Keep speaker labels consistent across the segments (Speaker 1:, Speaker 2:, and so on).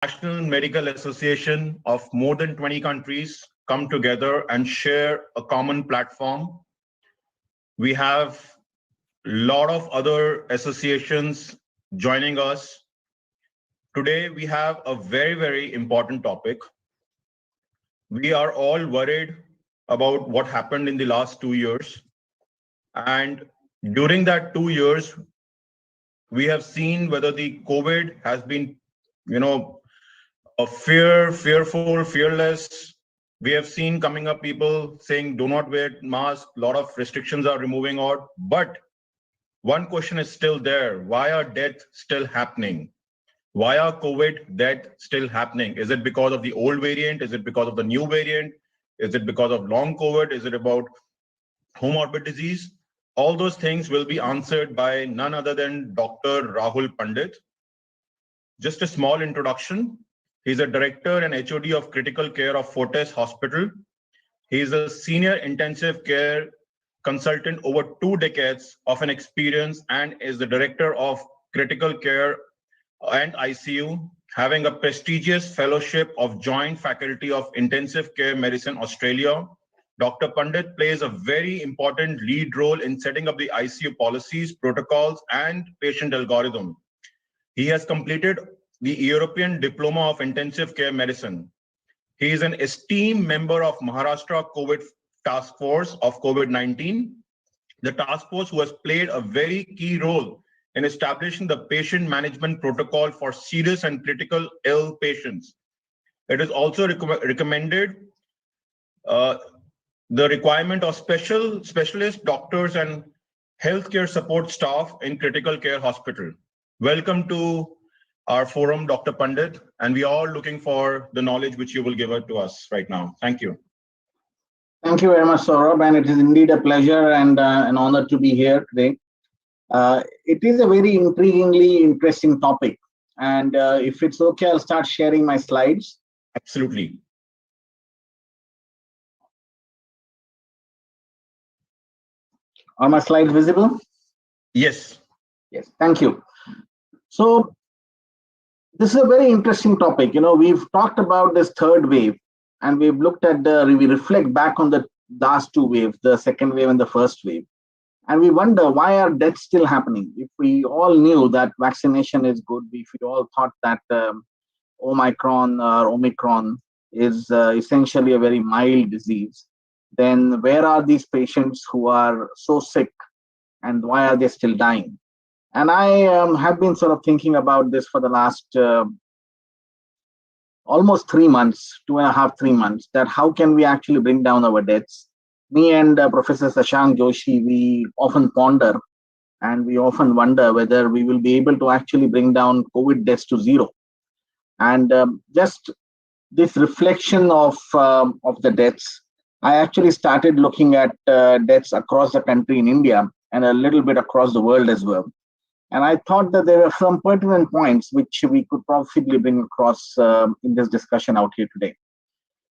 Speaker 1: National Medical Association of more than 20 countries come together and share a common platform. We have a lot of other associations joining us. Today, we have a very, very important topic. We are all worried about what happened in the last 2 years. And during that 2 years, we have seen whether the COVID has been, fearful, fearless. We have seen coming up people saying, do not wear masks. A lot of restrictions are removing out. But one question is still there. Why are deaths still happening? Why are COVID deaths still happening? Is it because of the old variant? Is it because of the new variant? Is it because of long COVID? Is it about comorbid disease? All those things will be answered by none other than Dr. Rahul Pandit. Just a small introduction. He's a director and HOD of critical care of Fortis Hospital. He is a senior intensive care consultant over 2 decades of an experience and is the director of critical care and ICU, having a prestigious fellowship of Joint Faculty of Intensive Care Medicine Australia. Dr. Pandit plays a very important lead role in setting up the ICU policies, protocols, and patient algorithm. He has completed the European Diploma of Intensive Care Medicine. He is an esteemed member of Maharashtra COVID Task Force of COVID-19, the task force who has played a very key role in establishing the patient management protocol for serious and critical ill patients. It is also recommended the requirement of specialist doctors and healthcare support staff in critical care hospital. Welcome to our forum, Dr. Pandit, and we are all looking for the knowledge which you will give to us right now. Thank you.
Speaker 2: Thank you very much, Saurabh, and it is indeed a pleasure and an honor to be here today. It is a very intriguingly interesting topic, and if it's okay, I'll start sharing my slides.
Speaker 1: Absolutely.
Speaker 2: Are my slides visible?
Speaker 1: Yes.
Speaker 2: Yes, thank you. So this is a very interesting topic. We've talked about this third wave, and we've looked at we reflect back on the last 2 waves, the second wave and the first wave. And we wonder, why are deaths still happening? If we all knew that vaccination is good, if we all thought that Omicron is essentially a very mild disease, then where are these patients who are so sick and why are they still dying? And I have been sort of thinking about this for the last almost 3 months, 2.5, 3 months, that how can we actually bring down our deaths? Me and Professor Shashank Joshi, we often ponder and we often wonder whether we will be able to actually bring down COVID deaths to zero. And just this reflection of the deaths, I actually started looking at deaths across the country in India and a little bit across the world as well. And I thought that there were some pertinent points which we could possibly bring across in this discussion out here today.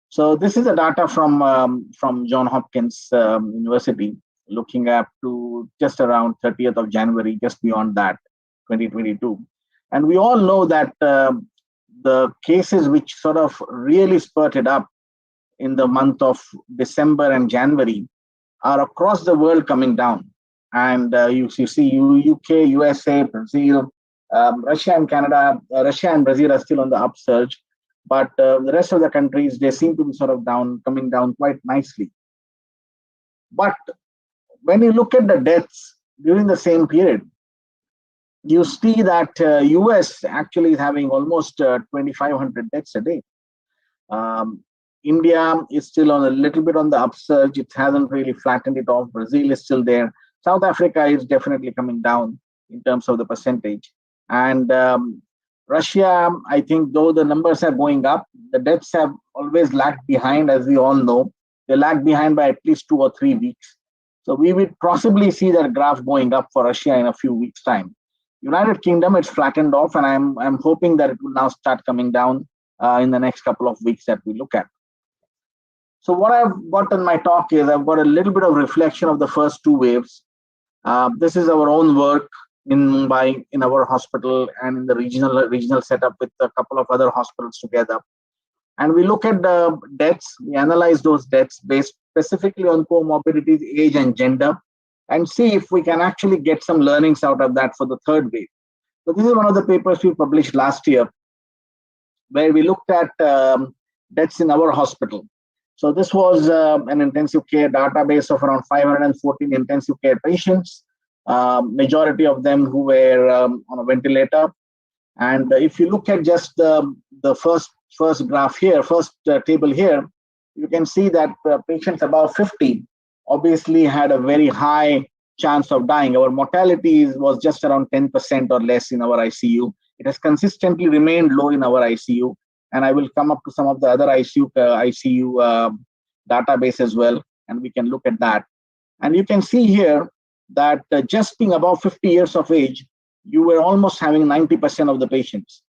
Speaker 2: So this is the data from Johns Hopkins University, looking up to just around 30th of January, just beyond that, 2022. And we all know that the cases which sort of really spurted up in the month of December and January are across the world coming down. And you see UK, USA, Brazil, Russia and Canada, Russia and Brazil are still on the upsurge. But the rest of the countries, they seem to be sort of coming down quite nicely. But when you look at the deaths during the same period, you see that US actually is having almost 2,500 deaths a day. India is still on a little bit on the upsurge. It hasn't really flattened it off. Brazil is still there. South Africa is definitely coming down in terms of the percentage. And Russia, I think, though the numbers are going up, the deaths have always lagged behind, as we all know. They lag behind by at least 2 or 3 weeks. So we will possibly see that graph going up for Russia in a few weeks' time. United Kingdom, it's flattened off, and I'm hoping that it will now start coming down in the next couple of weeks that we look at. So what I've got in my talk is I've got a little bit of reflection of the first 2 waves. This is our own work. in Mumbai, in our hospital, and in the regional setup with a couple of other hospitals together. And we look at the deaths, we analyze those deaths based specifically on comorbidities, age, and gender, and see if we can actually get some learnings out of that for the third wave. So this is one of the papers we published last year, where we looked at deaths in our hospital. So this was an intensive care database of around 514 intensive care patients, majority of them who were on a ventilator. And if you look at just the first graph here, first table here, you can see that patients above 50 obviously had a very high chance of dying. Our mortality was just around 10% or less in our ICU. It has consistently remained low in our ICU, and I will come up to some of the other ICU database as well, and we can look at that. And you can see here that just being above 50 years of age, you were almost having 90% of the patients.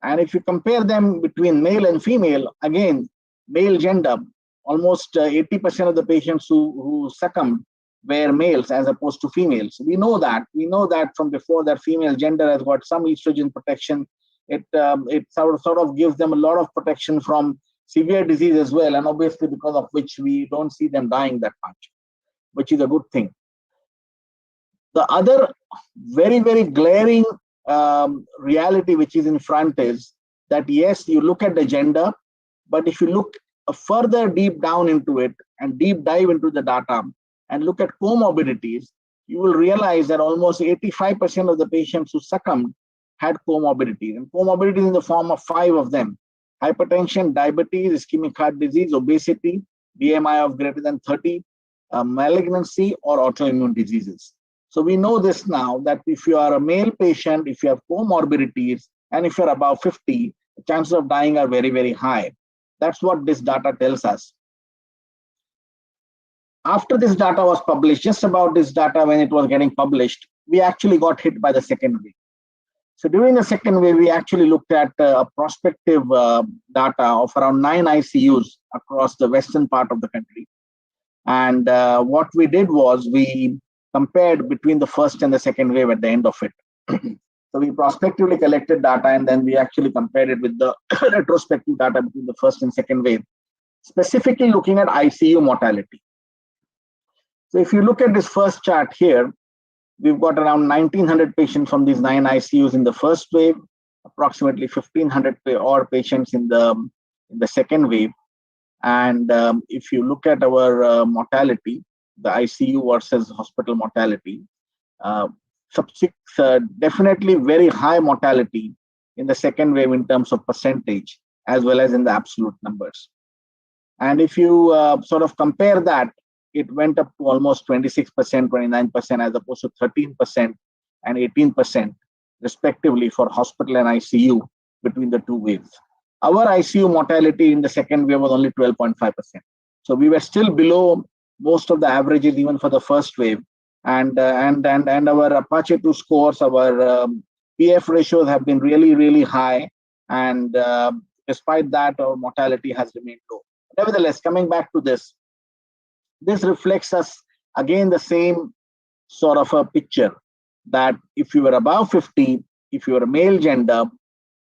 Speaker 2: And if you compare them between male and female, again, male gender, almost 80% of the patients who succumbed were males as opposed to females. We know that. We know that from before, that female gender has got some estrogen protection. It sort of gives them a lot of protection from severe disease as well, and obviously because of which we don't see them dying that much, which is a good thing. The other very, very glaring reality which is in front is that, yes, you look at the gender, but if you look further deep down into it and deep dive into the data and look at comorbidities, you will realize that almost 85% of the patients who succumbed had comorbidities, and comorbidities in the form of 5 of them: hypertension, diabetes, ischemic heart disease, obesity, BMI of greater than 30, malignancy, or autoimmune diseases. So we know this now, that if you are a male patient, if you have comorbidities, and if you're above 50, the chances of dying are very, very high. That's what this data tells us. After this data was published, just about this data when it was getting published, we actually got hit by the second wave. So during the second wave, we actually looked at a prospective data of around 9 ICUs across the western part of the country. And what we did was we compared between the first and the second wave at the end of it. So we prospectively collected data, and then we actually compared it with the retrospective data between the first and second wave, specifically looking at ICU mortality. So if you look at this first chart here, we've got around 1,900 patients from these 9 ICUs in the first wave, approximately 1,500 odd patients in the second wave. And if you look at our mortality, the ICU versus hospital mortality, definitely very high mortality in the second wave in terms of percentage, as well as in the absolute numbers. And if you sort of compare that, it went up to almost 26%, 29%, as opposed to 13% and 18%, respectively, for hospital and ICU between the 2 waves. Our ICU mortality in the second wave was only 12.5%. So we were still below most of the averages, even for the first wave. And our Apache 2 scores, our PF ratios have been really, really high. And despite that, our mortality has remained low. Nevertheless, coming back to this reflects us again the same sort of a picture, that if you were above 50, if you are a male gender,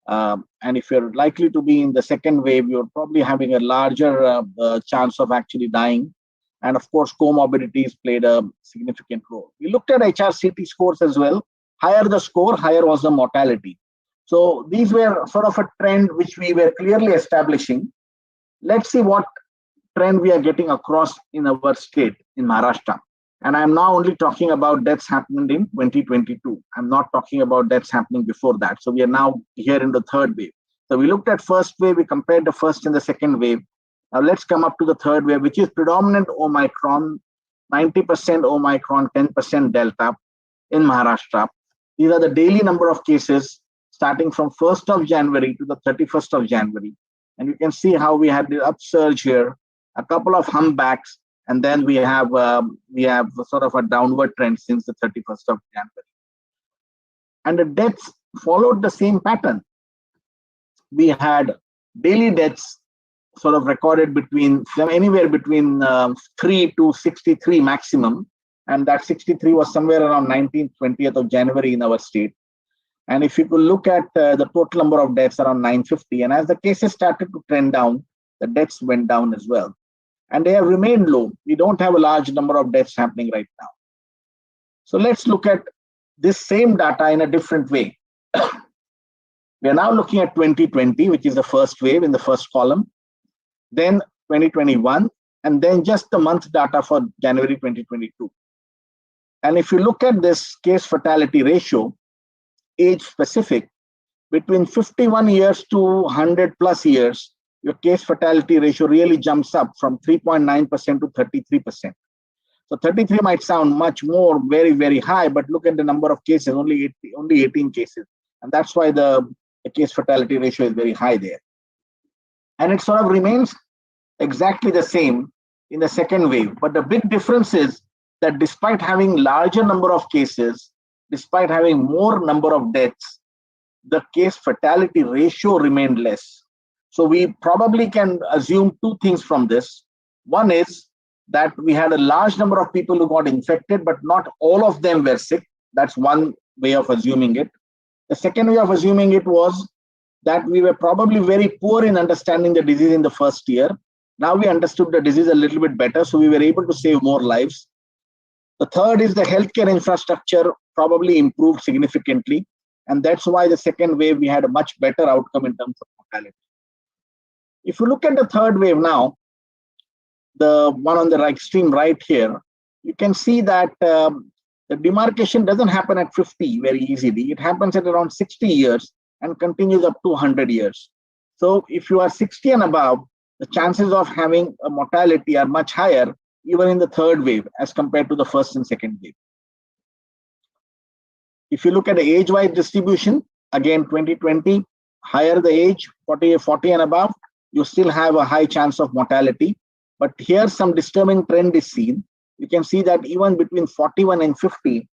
Speaker 2: and if you're likely to be in the second wave, you're probably having a larger chance of actually dying. And of course, comorbidities played a significant role. We looked at HRCT scores as well. Higher the score, higher was the mortality. So these were sort of a trend which we were clearly establishing. Let's see what trend we are getting across in our state, in Maharashtra. And I'm now only talking about deaths happened in 2022. I'm not talking about deaths happening before that. So we are now here in the third wave. So we looked at first wave, we compared the first and the second wave. Now let's come up to the third wave, which is predominant Omicron, 90% Omicron, 10% Delta in Maharashtra. These are the daily number of cases starting from 1st of January to the 31st of January. And you can see how we had the upsurge here, a couple of humpbacks, and then we have sort of a downward trend since the 31st of January. And the deaths followed the same pattern. We had daily deaths sort of recorded between anywhere between 3 to 63 maximum, and that 63 was somewhere around 19th, 20th of January in our state. And if you could look at the total number of deaths, around 950, and as the cases started to trend down, the deaths went down as well. And they have remained low. We don't have a large number of deaths happening right now. So let's look at this same data in a different way. We are now looking at 2020, which is the first wave in the first column, then 2021, and then just the month data for January 2022. And if you look at this case fatality ratio, age specific, between 51 years to 100 plus years, your case fatality ratio really jumps up from 3.9% to 33%. So 33 might sound much more, very, very high, but look at the number of cases, only 18 cases. And that's why the case fatality ratio is very high there. And it sort of remains exactly the same in the second wave. But the big difference is that despite having larger number of cases, despite having more number of deaths, the case fatality ratio remained less. So we probably can assume two things from this. One is that we had a large number of people who got infected, but not all of them were sick. That's one way of assuming it. The second way of assuming it was that we were probably very poor in understanding the disease in the first year. Now we understood the disease a little bit better, so we were able to save more lives. The third is the healthcare infrastructure probably improved significantly, and that's why the second wave we had a much better outcome in terms of mortality. If you look at the third wave now, the one on the extreme right here, you can see that the demarcation doesn't happen at 50 very easily. It happens at around 60 years and continues up to 100 years. So if you are 60 and above, the chances of having a mortality are much higher, even in the third wave as compared to the first and second wave. If you look at the age-wise distribution, again, 2020, higher the age, 40 and above, you still have a high chance of mortality. But here some disturbing trend is seen. You can see that even between 41 and 50,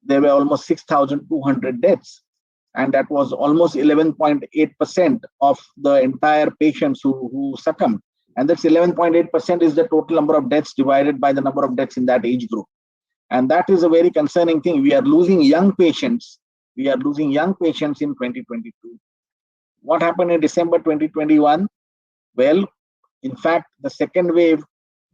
Speaker 2: there were almost 6,200 deaths. And that was almost 11.8% of the entire patients who succumbed. And that's 11.8% is the total number of deaths divided by the number of deaths in that age group. And that is a very concerning thing. We are losing young patients. We are losing young patients in 2022. What happened in December 2021? Well, in fact, the second wave,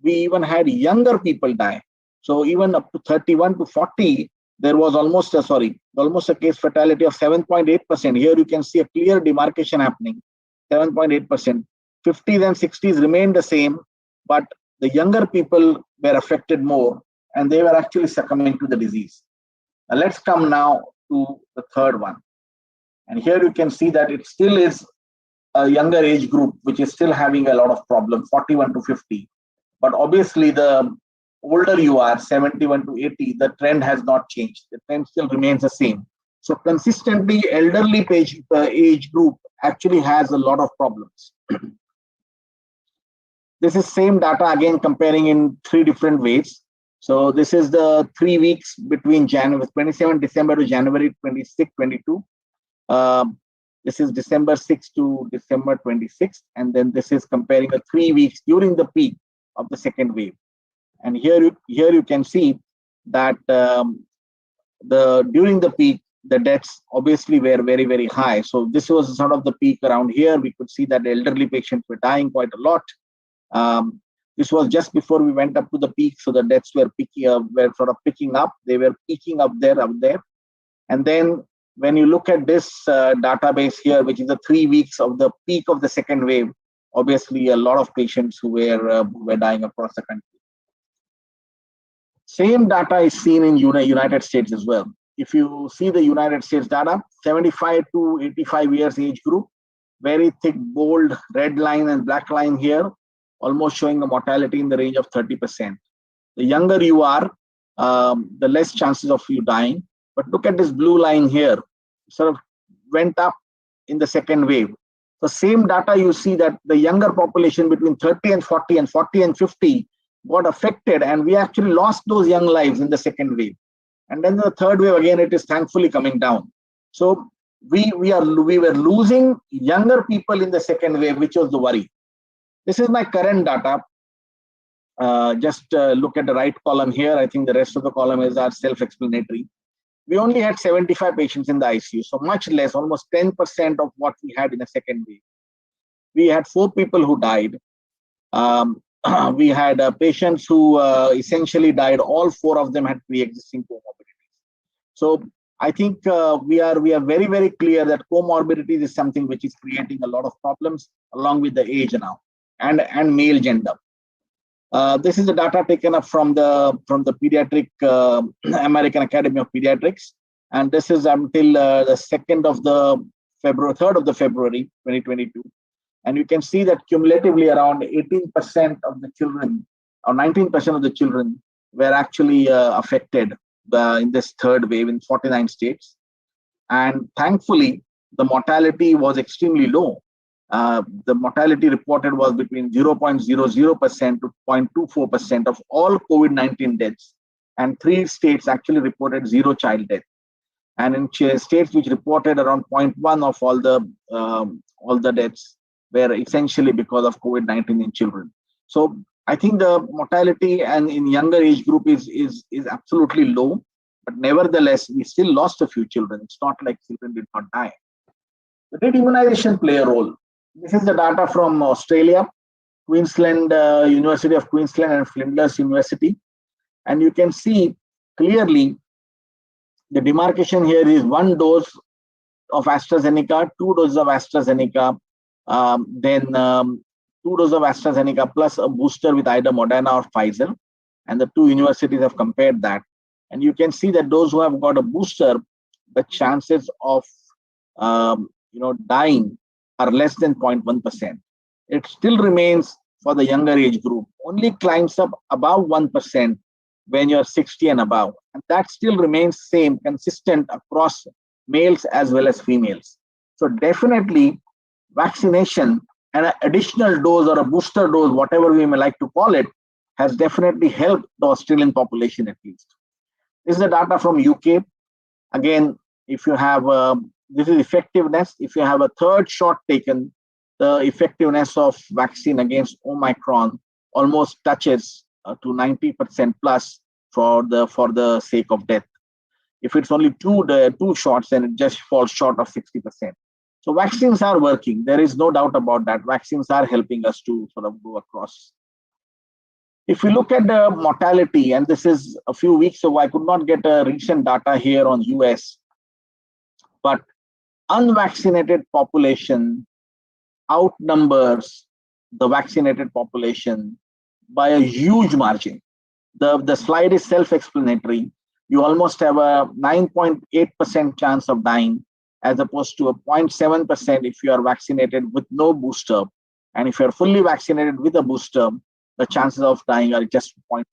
Speaker 2: we even had younger people die. So even up to 31 to 40, there was almost a case fatality of 7.8%. Here you can see a clear demarcation happening, 7.8%. 50s and 60s remained the same, but the younger people were affected more, and they were actually succumbing to the disease. Now let's come now to the third one. And here you can see that it still is a younger age group, which is still having a lot of problems, 41 to 50. But obviously, the older you are, 71 to 80, the trend has not changed. The trend still remains the same. So consistently, elderly age group actually has a lot of problems. This is same data again comparing in three different ways. So this is the 3 weeks between January 27 December to January 26, 22. This is December 6 to December 26, and then this is comparing the 3 weeks during the peak of the second wave. And here you can see that during the peak, the deaths obviously were very, very high. So this was sort of the peak around here. We could see that the elderly patients were dying quite a lot. This was just before we went up to the peak, so the deaths were sort of picking up. They were peaking up there. And then when you look at this database here, which is the 3 weeks of the peak of the second wave, obviously a lot of patients who were dying across the country. Same data is seen in United States as well. If you see the United States data, 75 to 85 years age group, very thick, bold red line and black line here, almost showing a mortality in the range of 30%. The younger you are, the less chances of you dying. But look at this blue line here, sort of went up in the second wave. The same data you see that the younger population between 30 and 40 and 40 and 50 got affected, and we actually lost those young lives in the second wave. And then the third wave, again, it is thankfully coming down. So we were losing younger people in the second wave, which was the worry. This is my current data. Just look at the right column here. I think the rest of the column is our self-explanatory. We only had 75 patients in the ICU, so much less, almost 10% of what we had in the second wave. We had 4 people who died. We had patients who essentially died. All 4 of them had pre-existing comorbidities. So I think we are very, very clear that comorbidities is something which is creating a lot of problems along with the age now and male gender. This is the data taken up from the pediatric American Academy of Pediatrics, and this is until the 3rd of February 2022. And you can see that cumulatively around 18% of the children or 19% of the children were actually affected in this third wave in 49 states. And thankfully, the mortality was extremely low. The mortality reported was between 0.00% to 0.24% of all COVID-19 deaths. And 3 states actually reported 0 child death. And in states which reported around 0.1 of all the deaths were essentially because of COVID-19 in children. So I think the mortality and in younger age group is absolutely low, but nevertheless, we still lost a few children. It's not like children did not die. Did immunization play a role? This is the data from Australia, Queensland, University of Queensland and Flinders University. And you can see clearly the demarcation here is 1 dose of AstraZeneca, 2 doses of AstraZeneca, then 2 doses of AstraZeneca plus a booster with either Moderna or Pfizer. And the 2 universities have compared that. And you can see that those who have got a booster, the chances of dying are less than 0.1%. It still remains for the younger age group, only climbs up above 1% when you're 60 and above. And that still remains same, consistent across males as well as females. So definitely vaccination and an additional dose or a booster dose, whatever we may like to call it, has definitely helped the Australian population at least. This is the data from UK. Again, if you have, this is effectiveness. If you have a 3rd shot taken, the effectiveness of vaccine against Omicron almost touches to 90% plus for the sake of death. If it's only 2 shots, then it just falls short of 60%. So vaccines are working. There is no doubt about that. Vaccines are helping us to sort of go across. If we look at the mortality, and this is a few weeks ago, I could not get a recent data here on US, but unvaccinated population outnumbers the vaccinated population by a huge margin. The slide is self-explanatory. You almost have a 9.8% chance of dying as opposed to a 0.7% if you are vaccinated with no booster. And if you're fully vaccinated with a booster, the chances of dying are just 0.1%.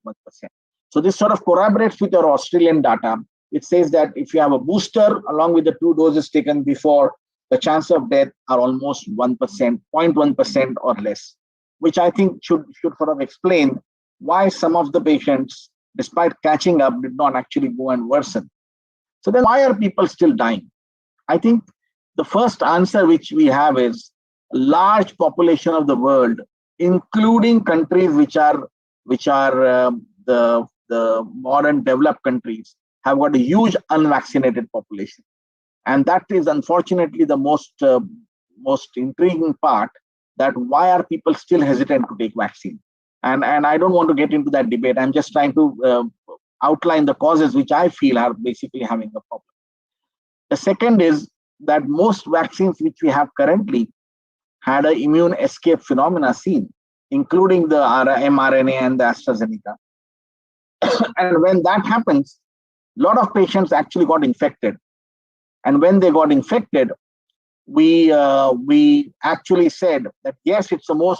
Speaker 2: So this sort of corroborates with your Australian data. It says that if you have a booster along with the 2 doses taken before, the chance of death are almost 1%, 0.1% or less, which I think should sort of explain why some of the patients, despite catching up, did not actually go and worsen. So then why are people still dying? I think the first answer which we have is a large population of the world, including countries which are the modern developed countries, have got a huge unvaccinated population. And that is unfortunately the most intriguing part, that why are people still hesitant to take vaccine? And I don't want to get into that debate. I'm just trying to outline the causes which I feel are basically having a problem. The second is that most vaccines which we have currently had an immune escape phenomena seen, including the mRNA and the AstraZeneca. And when that happens, a lot of patients actually got infected. And when they got infected, we actually said that yes, it's a more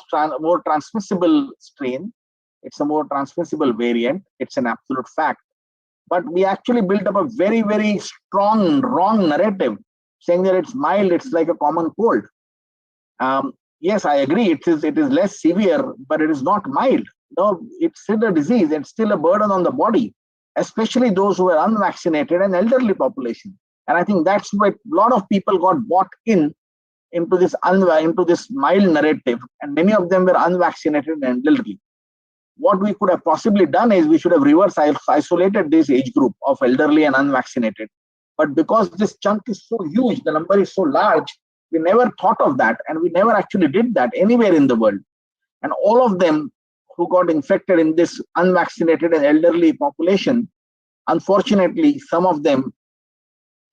Speaker 2: transmissible strain, it's a more transmissible variant, it's an absolute fact. But we actually built up a very, very strong, wrong narrative, saying that it's mild, it's like a common cold. Yes, I agree, it is less severe, but it is not mild. No, it's still a disease, it's still a burden on the body, especially those who are unvaccinated and elderly population. And I think that's why a lot of people got bought into this mild narrative, and many of them were unvaccinated and elderly. what we could have possibly done is we should have reverse isolated this age group of elderly and unvaccinated. But because this chunk is so huge, the number is so large, we never thought of that, and we never actually did that anywhere in the world. And all of them who got infected in this unvaccinated and elderly population, unfortunately, some of them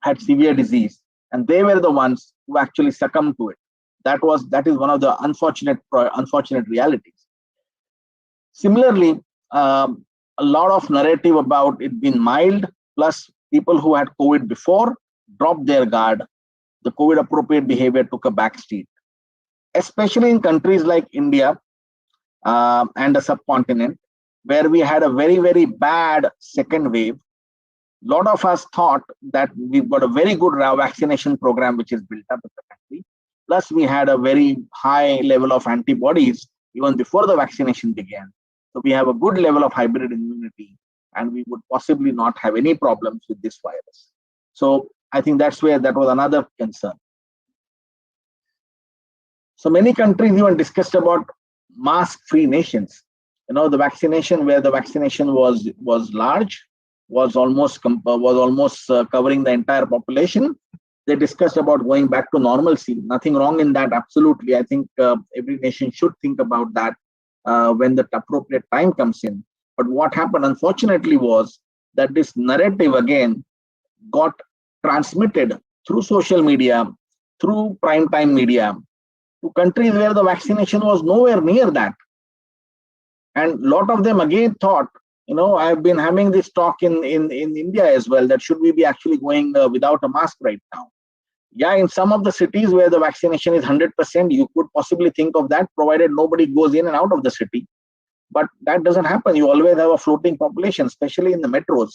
Speaker 2: had severe disease, and they were the ones who actually succumbed to it. That is one of the unfortunate realities. Similarly, a lot of narrative about it being mild, plus people who had COVID before dropped their guard. The COVID appropriate behavior took a backseat, especially in countries like India and the subcontinent, where we had a very, very bad second wave. A lot of us thought that we've got a very good vaccination program which is built up in the country. Plus, we had a very high level of antibodies even before the vaccination began. So we have a good level of hybrid immunity, and we would possibly not have any problems with this virus. So I think that's where that was another concern. So many countries even discussed about mask-free nations. The vaccination where the vaccination was large, was almost covering the entire population. They discussed about going back to normalcy. Nothing wrong in that, absolutely. I think every nation should think about that when the appropriate time comes in. But what happened, unfortunately, was that this narrative again got transmitted through social media, through primetime media, to countries where the vaccination was nowhere near that. And a lot of them again thought, I've been having this talk in India as well, that should we be actually going without a mask right now? Yeah, in some of the cities where the vaccination is 100%, you could possibly think of that, provided nobody goes in and out of the city. But that doesn't happen. You always have a floating population, especially in the metros.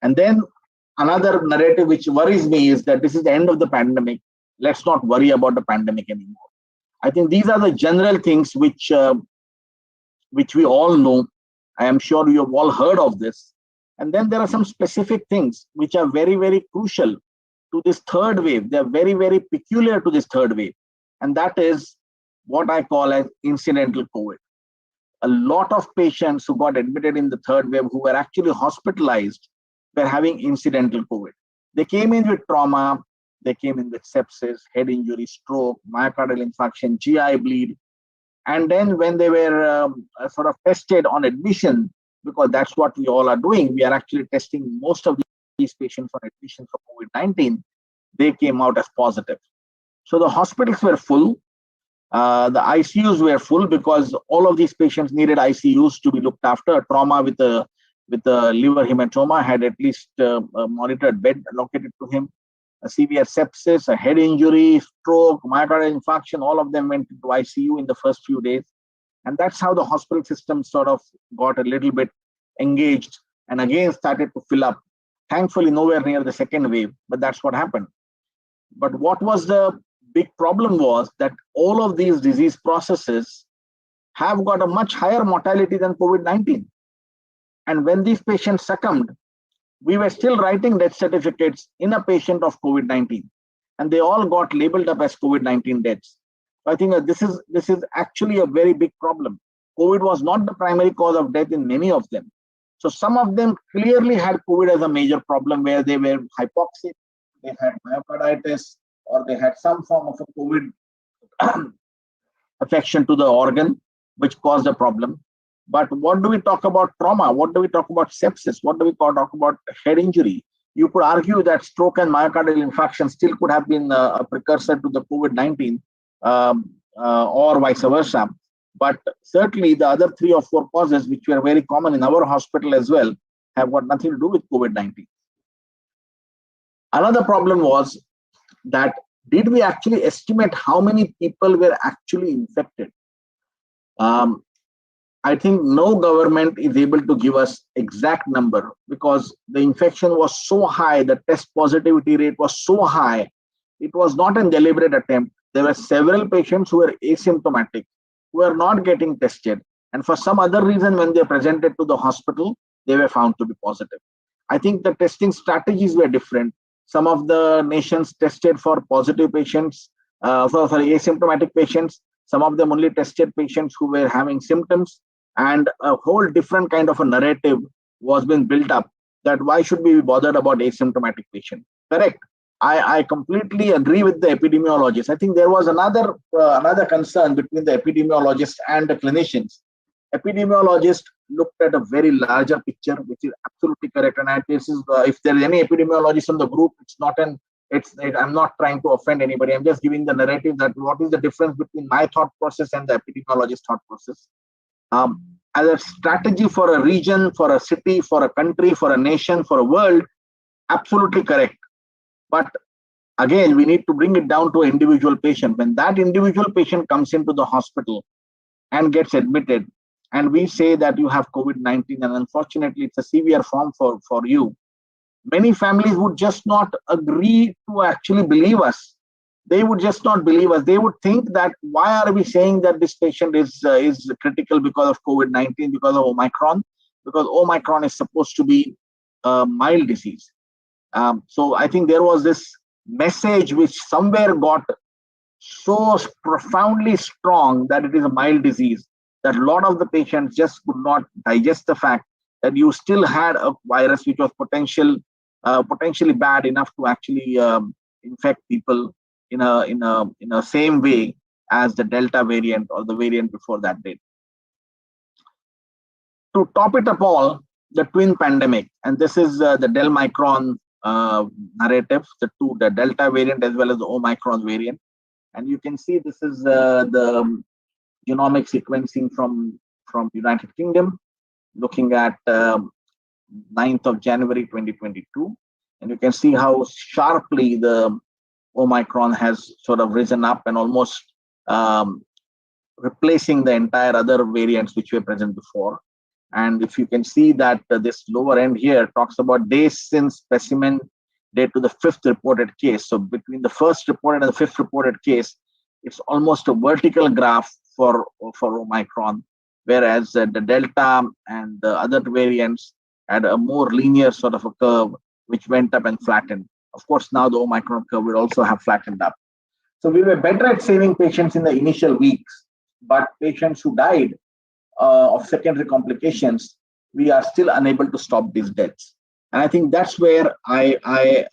Speaker 2: And then another narrative which worries me is that this is the end of the pandemic. Let's not worry about the pandemic anymore. I think these are the general things which we all know. I am sure you have all heard of this. And then there are some specific things which are very, very crucial to this third wave. They are very, very peculiar to this third wave. And that is what I call as incidental COVID. A lot of patients who got admitted in the third wave who were actually hospitalized were having incidental COVID. They came in with trauma, they came in with sepsis, head injury, stroke, myocardial infarction, GI bleed. And then when they were sort of tested on admission, because that's what we all are doing, we are actually testing most of these patients on admission for COVID-19, they came out as positive. So the hospitals were full. The ICUs were full because all of these patients needed ICUs to be looked after. A trauma with a liver hematoma had at least a monitored bed allocated to him. A severe sepsis, a head injury, stroke, myocardial infarction, all of them went into ICU in the first few days. And that's how the hospital system sort of got a little bit engaged and again started to fill up. Thankfully, nowhere near the second wave, but that's what happened. But what was the big problem was that all of these disease processes have got a much higher mortality than COVID-19. And when these patients succumbed, we were still writing death certificates in a patient of COVID-19, and they all got labeled up as COVID-19 deaths. So I think that this is actually a very big problem. COVID was not the primary cause of death in many of them. So some of them clearly had COVID as a major problem, where they were hypoxic, they had myocarditis, or they had some form of a COVID affection to the organ, which caused a problem. But what do we talk about trauma? What do we talk about sepsis? What do we talk about head injury? You could argue that stroke and myocardial infarction still could have been a precursor to the COVID-19 or vice versa. But certainly the other 3 or 4 causes, which were very common in our hospital as well, have got nothing to do with COVID-19. Another problem was that did we actually estimate how many people were actually infected? I think no government is able to give us exact number because the infection was so high, the test positivity rate was so high. It was not a deliberate attempt. There were several patients who were asymptomatic, who were not getting tested. And for some other reason, when they presented to the hospital, they were found to be positive. I think the testing strategies were different. Some of the nations tested for positive patients, for asymptomatic patients. Some of them only tested patients who were having symptoms. and a whole different kind of a narrative was being built up, that why should we be bothered about asymptomatic patient. Correct. I completely agree with the epidemiologists. I think there was another concern between the epidemiologists and the clinicians. Epidemiologists looked at a very larger picture, which is absolutely correct. And this is if there is any epidemiologist in the group, I'm not trying to offend anybody. I'm just giving the narrative that what is the difference between my thought process and the epidemiologist thought process. As a strategy for a region, for a city, for a country, for a nation, for a world, absolutely correct. But again, we need to bring it down to an individual patient. When that individual patient comes into the hospital and gets admitted, and we say that you have COVID-19, and unfortunately it's a severe form for you, many families would just not agree to actually believe us. They would just not believe us. They would think that why are we saying that this patient is critical because of COVID-19, because of Omicron, because Omicron is supposed to be a mild disease. So I think there was this message which somewhere got so profoundly strong that it is a mild disease, that a lot of the patients just could not digest the fact that you still had a virus which was potentially bad enough to actually infect people in a same way as the Delta variant or the variant before that did. To top it up all, the twin pandemic, and this is the Delmicron narrative, the Delta variant as well as the Omicron variant. And you can see this is the genomic sequencing from United Kingdom, looking at 9th of January 2022. And you can see how sharply the Omicron has sort of risen up and almost replacing the entire other variants which were present before. And if you can see that this lower end here talks about days since specimen date to the 5th reported case. So between the first reported and the 5th reported case, it's almost a vertical graph for Omicron, whereas the Delta and the other variants had a more linear sort of a curve which went up and flattened. Of course, now the Omicron curve will also have flattened up. So we were better at saving patients in the initial weeks, but patients who died of secondary complications, we are still unable to stop these deaths. And I think that's where I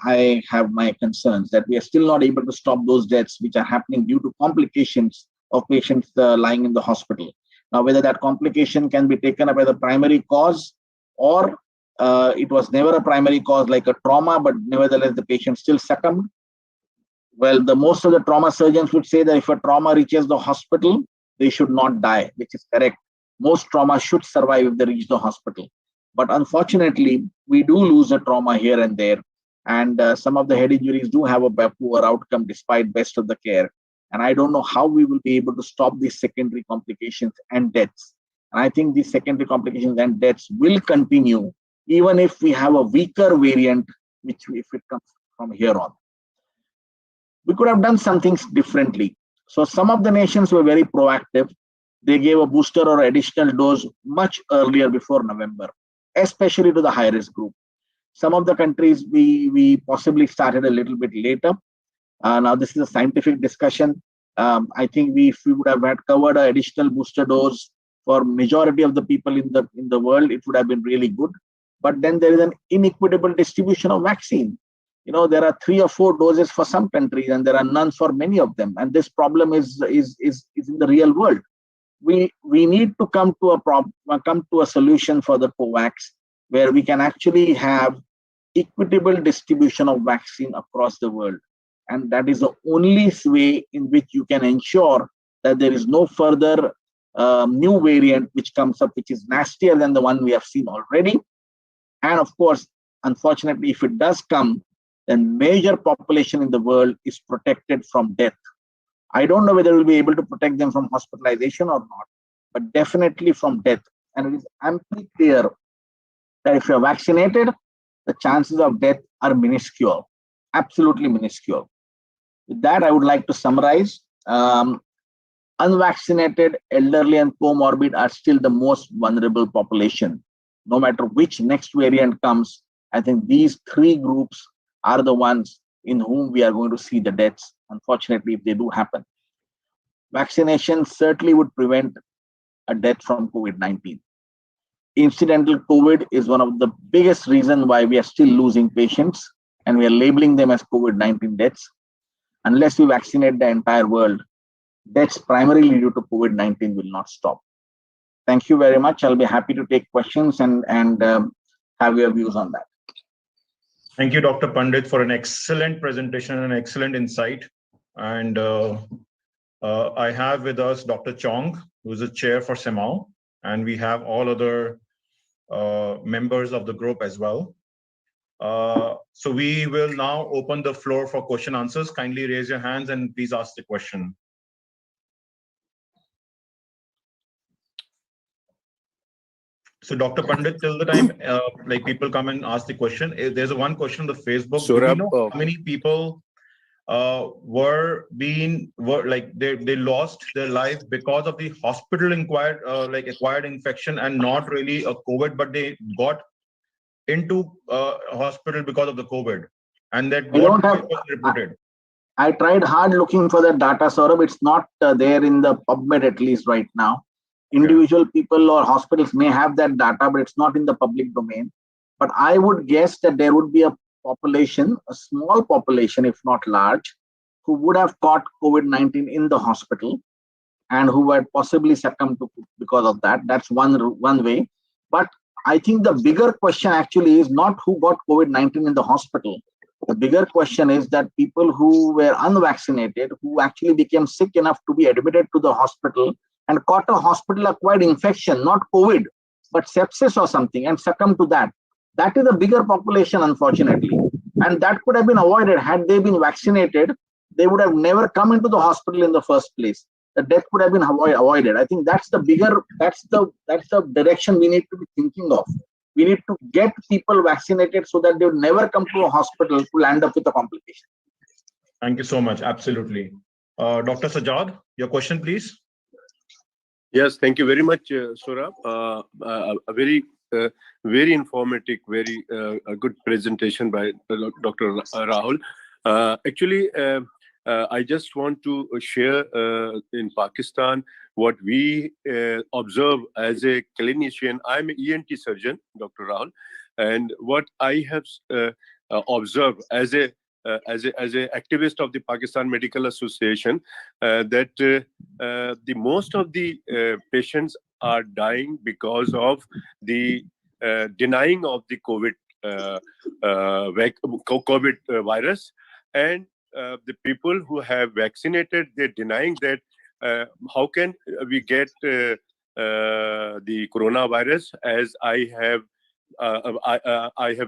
Speaker 2: have my concerns, that we are still not able to stop those deaths which are happening due to complications of patients lying in the hospital. Now, whether that complication can be taken up as a primary cause, or it was never a primary cause like a trauma, but nevertheless the patient still succumbed. Well, most of the trauma surgeons would say that if a trauma reaches the hospital, they should not die, which is correct. Most trauma should survive if they reach the hospital. But unfortunately, we do lose a trauma here and there. And some of the head injuries do have a poor outcome despite best of the care. And I don't know how we will be able to stop these secondary complications and deaths. And I think these secondary complications and deaths will continue even if we have a weaker variant, which if it comes from here on. We could have done some things differently. So some of the nations were very proactive. They gave a booster or additional dose much earlier before November, especially to the high-risk group. Some of the countries we possibly started a little bit later. Now this is a scientific discussion. I think if we would have had covered an additional booster dose for majority of the people in the world, it would have been really good. But then there is an inequitable distribution of vaccine. There are 3 or 4 doses for some countries and there are none for many of them. And this problem is in the real world. We need to come to a solution for the COVAX where we can actually have equitable distribution of vaccine across the world. And that is the only way in which you can ensure that there is no further new variant which comes up, which is nastier than the one we have seen already. And of course, unfortunately, if it does come, then major population in the world is protected from death. I don't know whether we'll be able to protect them from hospitalization or not, but definitely from death. And it is amply clear that if you're vaccinated, the chances of death are minuscule, absolutely minuscule. With that, I would like to summarize. Unvaccinated, elderly, and comorbid are still the most vulnerable population. No matter which next variant comes, I think these 3 groups are the ones in whom we are going to see the deaths, unfortunately, if they do happen. Vaccination certainly would prevent a death from COVID-19. Incidental COVID is one of the biggest reasons why we are still losing patients, and we are labeling them as COVID-19 deaths. Unless we vaccinate the entire world, deaths primarily due to COVID-19 will not stop. Thank you very much. I'll be happy to take questions and have your views on that.
Speaker 1: Thank you, Dr. Pandit, for an excellent presentation and excellent insight. And I have with us Dr. Chong, who is the chair for CMAAO, and we have all other members of the group as well. So we will now open the floor for question answers. Kindly raise your hands and please ask the question. So Dr. Pandit, till the time like people come and ask the question, there's one question on the Facebook. Do we know how many people they lost their life because of the hospital acquired infection and not really a COVID, but they got into hospital because of the COVID, and that what was reported?
Speaker 2: I tried hard looking for the data, Saurabh. It's not there in the PubMed at least right now. Individual people or hospitals may have that data, but it's not in the public domain. But I would guess that there would be a population, a small population, if not large, who would have caught COVID-19 in the hospital and who had possibly succumbed to because of that. That's one way. But I think the bigger question actually is not who got COVID-19 in the hospital. The bigger question is that people who were unvaccinated, who actually became sick enough to be admitted to the hospital and caught a hospital-acquired infection, not COVID, but sepsis or something, and succumbed to that. That is a bigger population, unfortunately. And that could have been avoided. Had they been vaccinated, they would have never come into the hospital in the first place. The death could have been avoided. I think that's the direction we need to be thinking of. We need to get people vaccinated so that they would never come to a hospital to land up with a complication.
Speaker 1: Thank you so much. Absolutely. Dr. Sajjad, your question, please.
Speaker 3: Yes, thank you very much, Saurabh. A very informative, very good presentation by Dr. Rahul. Actually, I just want to share in Pakistan what we observe as a clinician. I'm an ENT surgeon, Dr. Rahul, and what I have observed as a activist of the Pakistan Medical Association, that the most of the patients are dying because of the denying of the COVID virus, and the people who have vaccinated, they're denying that how can we get the coronavirus, as I have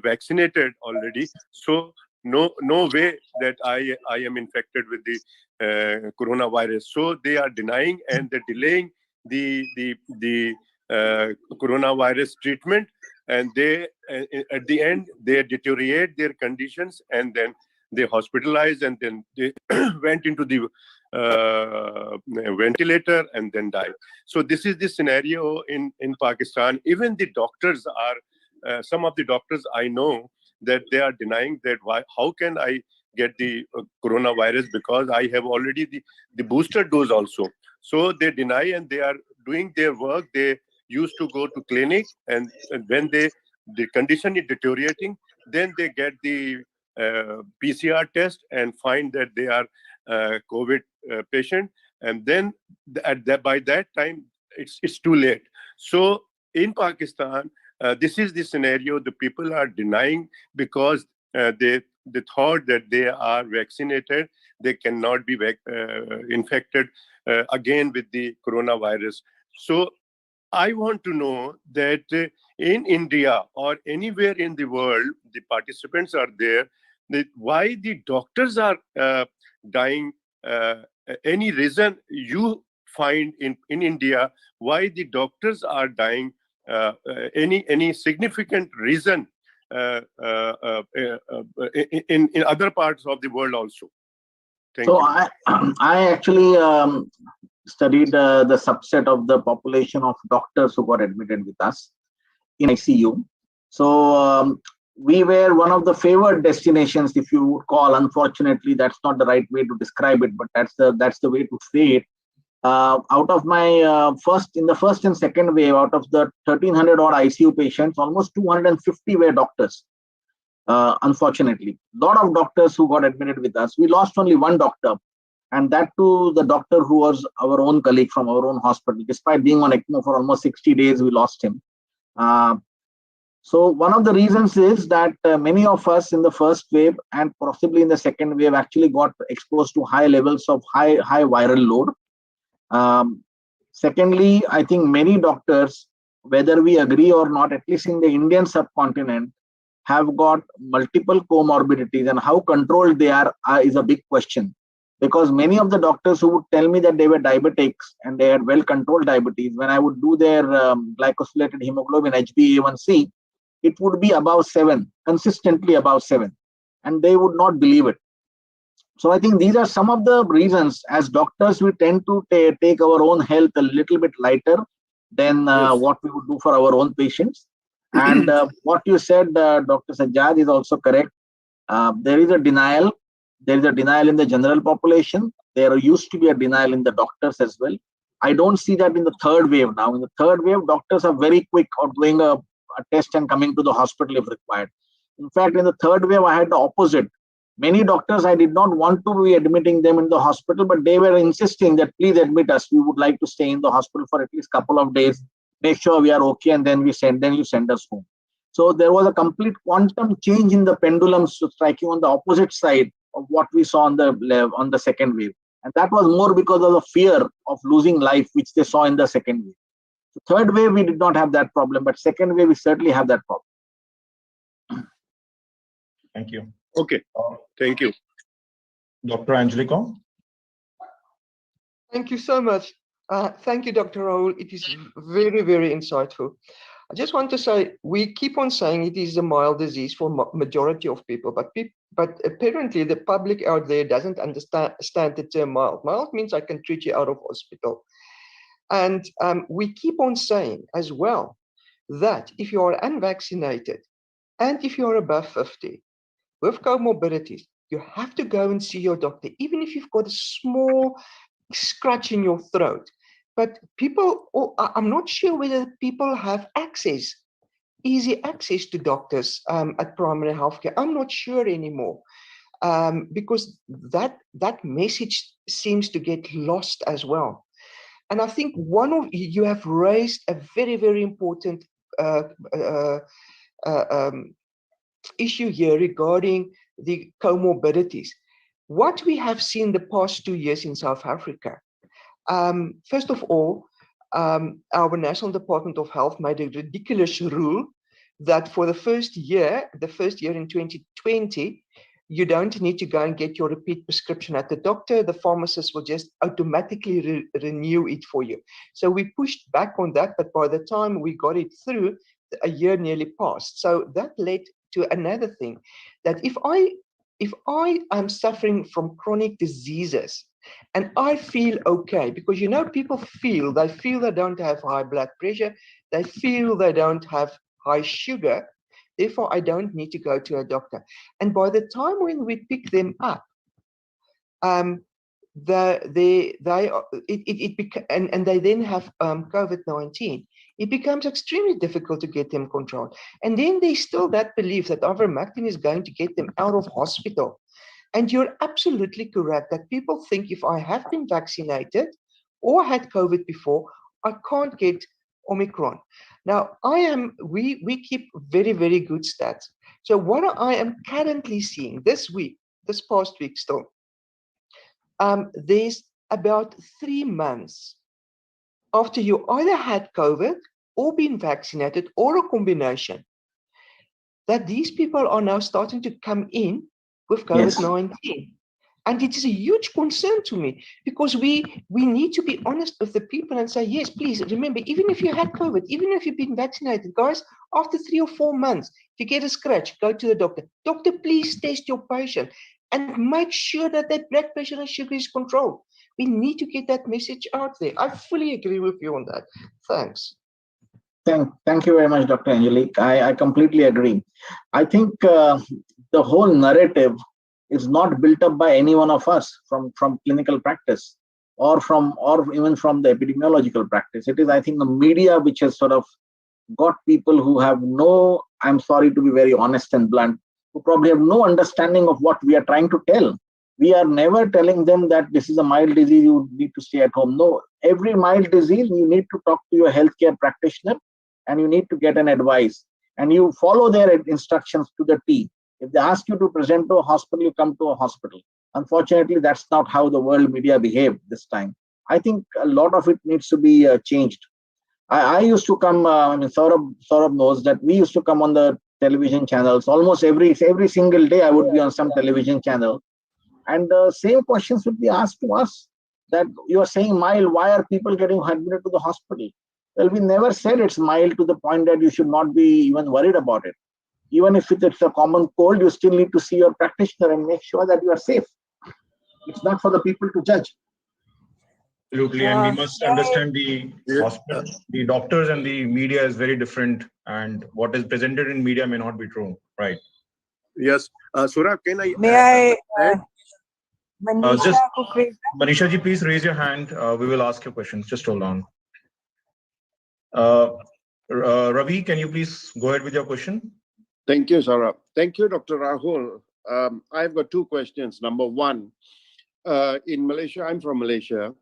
Speaker 3: vaccinated already, so no way that I am infected with the coronavirus. So they are denying and they're delaying the coronavirus treatment, and they at the end they deteriorate their conditions, and then they hospitalized, and then they went into the ventilator and then died. So this is the scenario in Pakistan. Even the doctors are, some of the doctors I know, that they are denying that how can I get the coronavirus, because I have already the booster dose also. So they deny and they are doing their work. They used to go to clinic, and when the condition is deteriorating, then they get the PCR test and find that they are COVID patient, and then by that time it's too late. So in Pakistan, this is the scenario. The people are denying because they thought that they are vaccinated, they cannot be infected again with the coronavirus. So I want to know that in India or anywhere in the world, the participants are there, that why the doctors are dying. Any reason you find in India why the doctors are dying? Any significant reason in other parts of the world also? Thank you.
Speaker 2: I actually studied the subset of the population of doctors who got admitted with us in ICU. So we were one of the favored destinations, if you would call. Unfortunately, that's not the right way to describe it, but that's the way to say it. Out of my in the first and second wave, out of the 1,300 odd ICU patients, almost 250 were doctors. Unfortunately, a lot of doctors who got admitted with us. We lost only one doctor, and that too the doctor who was our own colleague from our own hospital. Despite being on ECMO for almost 60 days, we lost him. So one of the reasons is that many of us in the first wave and possibly in the second wave actually got exposed to high levels of high viral load. Secondly, I think many doctors, whether we agree or not, at least in the Indian subcontinent, have got multiple comorbidities, and how controlled they are is a big question. Because many of the doctors who would tell me that they were diabetics and they had well-controlled diabetes, when I would do their glycosylated hemoglobin HbA1c, it would be above 7, consistently above 7, and they would not believe it. So I think these are some of the reasons. As doctors, we tend to take our own health a little bit lighter than what we would do for our own patients. And what you said, Dr. Sajjad, is also correct. There is a denial. There is a denial in the general population. There used to be a denial in the doctors as well. I don't see that in the third wave now. In the third wave, doctors are very quick of doing a test and coming to the hospital if required. In fact, in the third wave, I had the opposite. Many doctors, I did not want to be admitting them in the hospital, but they were insisting that please admit us. We would like to stay in the hospital for at least a couple of days, make sure we are okay, and then you send us home. So there was a complete quantum change in the pendulum striking on the opposite side of what we saw on the second wave. And that was more because of the fear of losing life, which they saw in the second wave. The third wave, we did not have that problem, but second wave, we certainly have that problem.
Speaker 1: Thank you.
Speaker 3: Okay, thank you.
Speaker 1: Dr. Angelica?
Speaker 4: Thank you so much. Thank you, Dr. Rahul. It is very, very insightful. I just want to say, we keep on saying it is a mild disease for majority of people, but apparently the public out there doesn't understand the term mild. Mild means I can treat you out of hospital. And we keep on saying as well that if you are unvaccinated and if you're above 50 with comorbidities, you have to go and see your doctor, even if you've got a small scratch in your throat. But people, I'm not sure whether people have easy access to doctors at primary healthcare. I'm not sure anymore, because that message seems to get lost as well. And I think you have raised a very, very important issue here regarding the comorbidities. What we have seen the past 2 years in South Africa, first of all, our National Department of Health made a ridiculous rule that for the first year in 2020, you don't need to go and get your repeat prescription at the doctor. The pharmacist will just automatically renew it for you. So we pushed back on that, but by the time we got it through, a year nearly passed. So that led to another thing, that if I am suffering from chronic diseases and I feel okay, because people feel they don't have high blood pressure, they feel they don't have high sugar, therefore I don't need to go to a doctor. And by the time when we pick them up, and they then have COVID-19, it becomes extremely difficult to get them controlled. And then there's still that belief that ivermectin is going to get them out of hospital. And you're absolutely correct that people think if I have been vaccinated or had COVID before, I can't get Omicron. Now, we keep very, very good stats. So what I am currently seeing this past week still, there's about 3 months after you either had COVID or been vaccinated or a combination, that these people are now starting to come in with COVID-19. Yes. And it is a huge concern to me, because we need to be honest with the people and say, yes, please remember, even if you had COVID, even if you've been vaccinated, guys, after 3 or 4 months, if you get a scratch, go to the doctor. Doctor, please test your patient and make sure that their blood pressure and sugar is controlled. We need to get that message out there. I fully agree with you on that. Thanks.
Speaker 2: Thank you very much, Dr. Angelique. I completely agree. I think the whole narrative is not built up by any one of us from clinical practice. or even from the epidemiological practice. It is, I think, the media which has sort of got people who have no, I'm sorry to be very honest and blunt, who probably have no understanding of what we are trying to tell. We are never telling them that this is a mild disease, you need to stay at home. No, every mild disease, you need to talk to your healthcare practitioner and you need to get an advice. And you follow their instructions to the T. If they ask you to present to a hospital, you come to a hospital. Unfortunately, that's not how the world media behaved this time. I think a lot of it needs to be changed. I used to come, Saurabh knows that we used to come on the television channels almost every single day. I would be on some television channel, and the same questions would be asked to us, that you are saying mild, why are people getting admitted to the hospital? Well, we never said it's mild to the point that you should not be even worried about it. Even if it's a common cold, you still need to see your practitioner and make sure that you are safe. It's not for the people to judge.
Speaker 1: Absolutely, and we must understand the hospital, the doctors and the media is very different, and what is presented in media may not be true, right?
Speaker 3: Yes, Sura, can I?
Speaker 5: May I?
Speaker 1: Just
Speaker 5: Manisha Kukreta.
Speaker 1: Manisha ji, please raise your hand. We will ask your questions. Just hold on. Ravi, can you please go ahead with your question?
Speaker 6: Thank you, Saurabh. Thank you, Dr. Rahul. I've got two questions. Number one, in Malaysia, I'm from Malaysia.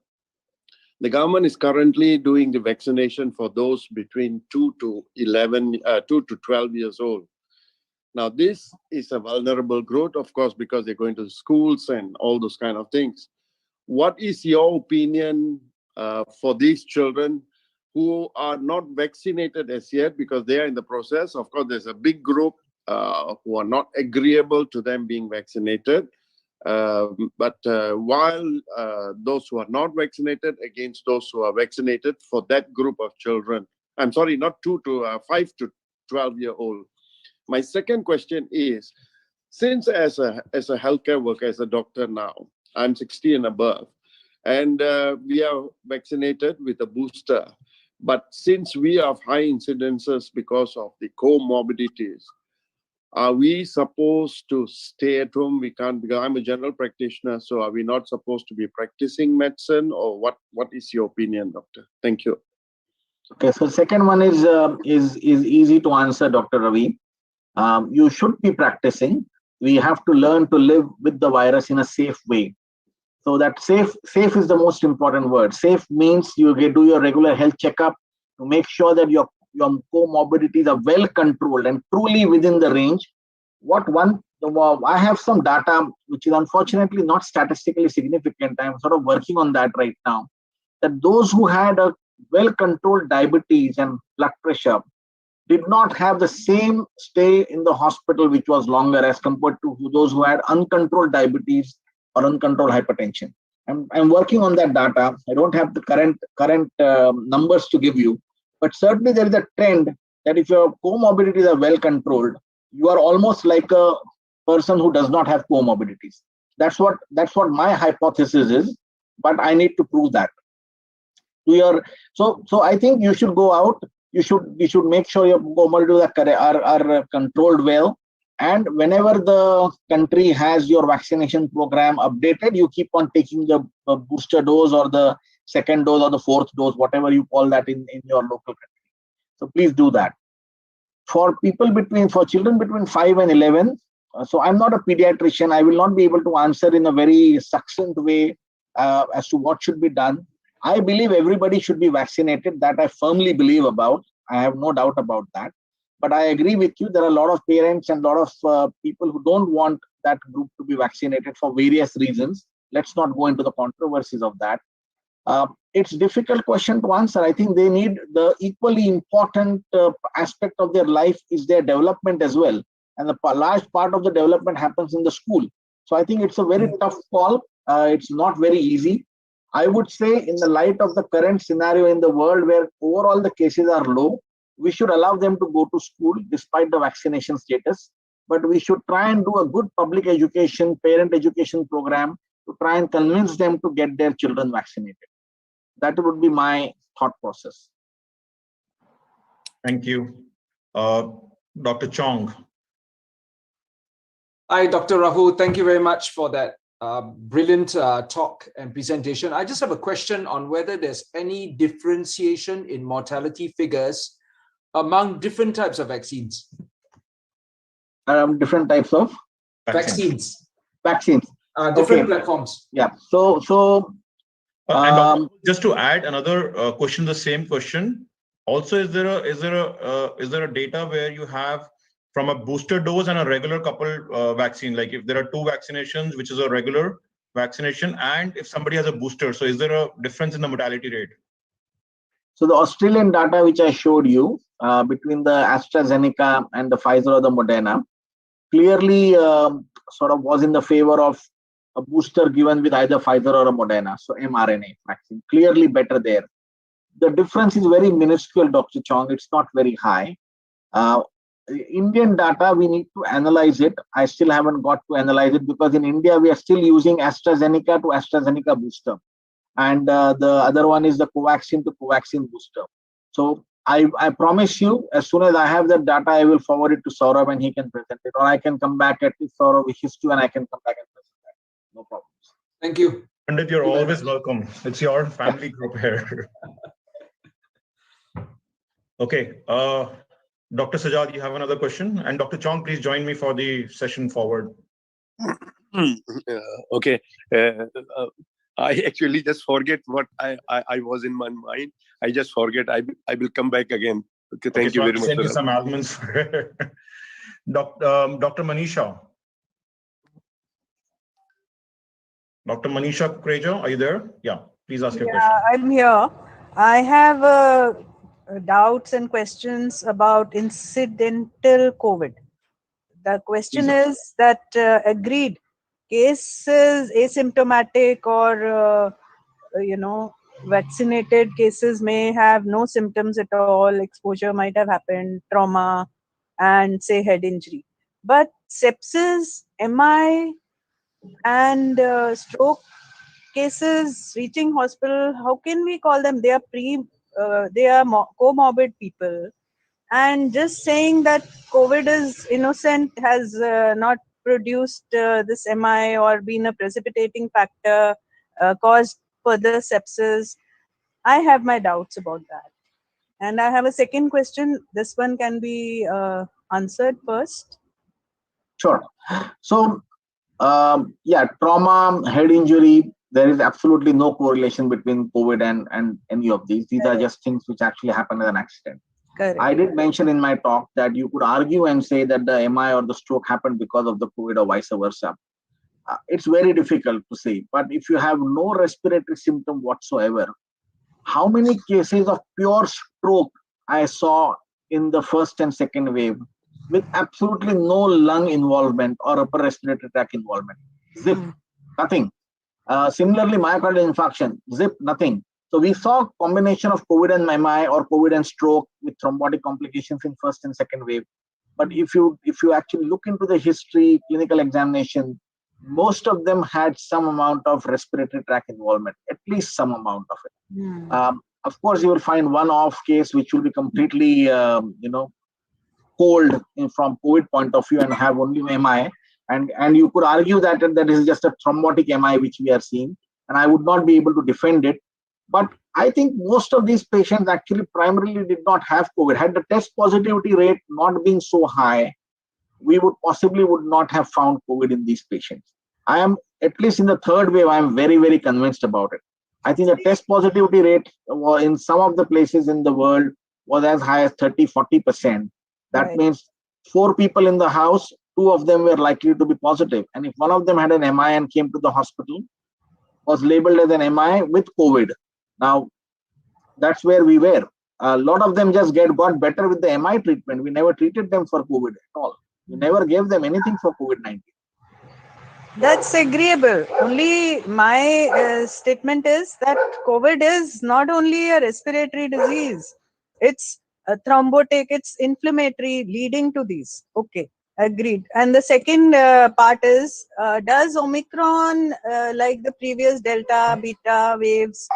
Speaker 6: The government is currently doing the vaccination for those between 2 to 12 years old. Now, this is a vulnerable group, of course, because they're going to schools and all those kind of things. What is your opinion for these children who are not vaccinated as yet because they are in the process? Of course, there's a big group who are not agreeable to them being vaccinated. But while those who are not vaccinated against those who are vaccinated, for that group of children, I'm sorry, not 5 to 12-year-old. My second question is, since as a healthcare worker, as a doctor now, I'm 60 and above, and we are vaccinated with a booster, but since we have high incidences because of the comorbidities, are we supposed to stay at home? We can't, because I'm a general practitioner, so are we not supposed to be practicing medicine, or what is your opinion, doctor? Thank you.
Speaker 2: Okay, so second one is easy to answer, Dr. Ravi. You should be practicing. We have to learn to live with the virus in a safe way. So that safe is the most important word. Safe means you do your regular health checkup to make sure that your comorbidities are well controlled and truly within the range. I have some data which is unfortunately not statistically significant. I'm sort of working on that right now. That those who had a well-controlled diabetes and blood pressure did not have the same stay in the hospital, which was longer, as compared to those who had uncontrolled diabetes or uncontrolled hypertension. I'm working on that data. I don't have the current numbers to give you, but certainly there is a trend that if your comorbidities are well controlled, you are almost like a person who does not have comorbidities. That's what my hypothesis is, but I need to prove that. So I think you should go out. You should make sure your comorbidities are controlled well. And whenever the country has your vaccination program updated, you keep on taking the booster dose or the second dose or the fourth dose, whatever you call that in your local country. So please do that. For children between 5 and 11, so I'm not a pediatrician. I will not be able to answer in a very succinct way as to what should be done. I believe everybody should be vaccinated. That I firmly believe about. I have no doubt about that. But I agree with you. There are a lot of parents and a lot of people who don't want that group to be vaccinated for various reasons. Let's not go into the controversies of that. It's a difficult question to answer. I think they need the equally important aspect of their life is their development as well. And the large part of the development happens in the school. So I think it's a very tough call. It's not very easy. I would say in the light of the current scenario in the world where overall the cases are low, we should allow them to go to school despite the vaccination status. But we should try and do a good public education, parent education program to try and convince them to get their children vaccinated. That would be my thought process.
Speaker 1: Thank you. Dr. Chong.
Speaker 7: Hi, Dr. Rahul. Thank you very much for that
Speaker 5: Brilliant talk and presentation. I just have a question on whether there's any differentiation in mortality figures among different types of vaccines.
Speaker 2: Different types of
Speaker 5: Vaccines.
Speaker 2: Different
Speaker 5: Okay. Platforms.
Speaker 2: Yeah. So
Speaker 1: and just to add another question, the same question. Also, is there a data where you have from a booster dose and a regular couple vaccine? Like if there are two vaccinations, which is a regular vaccination, and if somebody has a booster, so is there a difference in the mortality rate?
Speaker 2: So the Australian data which I showed you between the AstraZeneca and the Pfizer or the Moderna clearly sort of was in the favor of a booster given with either Pfizer or a Moderna, so mRNA vaccine, clearly better there. The difference is very minuscule, Dr. Chong. It's not very high. Indian data, we need to analyze it. I still haven't got to analyze it because in India, we are still using AstraZeneca to AstraZeneca booster. And the other one is the Covaxin to Covaxin booster. So I promise you, as soon as I have that data, I will forward it to Saurabh and he can present it. Or I can come back at Saurabh history and I can come back and present that. No problems.
Speaker 5: Thank you.
Speaker 1: Pandit, you're always welcome. It's your family group here. Okay. Dr. Sajad, you have another question? And Dr. Chong, please join me for the session forward.
Speaker 3: Okay. I actually just forget what I was in my mind. I just forget. I will come back again. Okay, thank you very much.
Speaker 1: Send you some elements. Dr. Manisha. Dr. Manisha Kukreja, are you there? Yeah, please ask your question.
Speaker 7: I'm here. I have doubts and questions about incidental COVID. The question is that agreed cases, asymptomatic or vaccinated cases may have no symptoms at all. Exposure might have happened, trauma, and say head injury. But sepsis, MI, and stroke cases reaching hospital, how can we call them? They are comorbid people, and just saying that COVID is innocent has not produced this MI or been a precipitating factor, caused further sepsis. I have my doubts about that. And I have a second question. This one can be answered first.
Speaker 2: Sure. So trauma, head injury, there is absolutely no correlation between COVID and any of these. These are just things which actually happen as an accident.
Speaker 7: Correct.
Speaker 2: I did mention in my talk that you could argue and say that the MI or the stroke happened because of the COVID or vice versa. It's very difficult to say. But if you have no respiratory symptom whatsoever, how many cases of pure stroke I saw in the first and second wave with absolutely no lung involvement or upper respiratory tract involvement? Zip, nothing. Similarly, myocardial infarction, zip, nothing. So we saw combination of COVID and MI or COVID and stroke with thrombotic complications in first and second wave. But if you actually look into the history, clinical examination, most of them had some amount of respiratory tract involvement, at least some amount of it. Of course, you will find one-off case which will be completely, cold from COVID point of view and have only MI. And you could argue that that is just a thrombotic MI which we are seeing. And I would not be able to defend it. But I think most of these patients actually primarily did not have COVID. Had the test positivity rate not been so high, we would not have found COVID in these patients. I am, at least in the third wave, I am very, very convinced about it. I think the test positivity rate in some of the places in the world was as high as 30-40%. That means 4 people in the house, 2 of them were likely to be positive. And if one of them had an MI and came to the hospital, was labeled as an MI with COVID. Now, that's where we were. A lot of them just got better with the MI treatment. We never treated them for COVID at all. We never gave them anything for COVID-19.
Speaker 7: That's agreeable. Only my statement is that COVID is not only a respiratory disease. It's a thrombotic, it's inflammatory leading to these. Okay, agreed. And the second part is, does Omicron, like the previous Delta, Beta waves,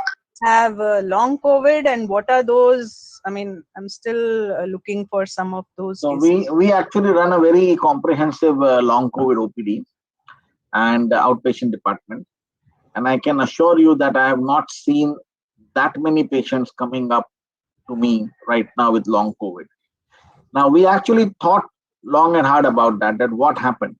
Speaker 7: have long COVID, and what are those? I mean, I'm still looking for some of those.
Speaker 2: So
Speaker 7: cases.
Speaker 2: we actually run a very comprehensive long COVID OPD. and outpatient department. And I can assure you that I have not seen that many patients coming up to me right now with long COVID. Now, we actually thought long and hard about that what happened.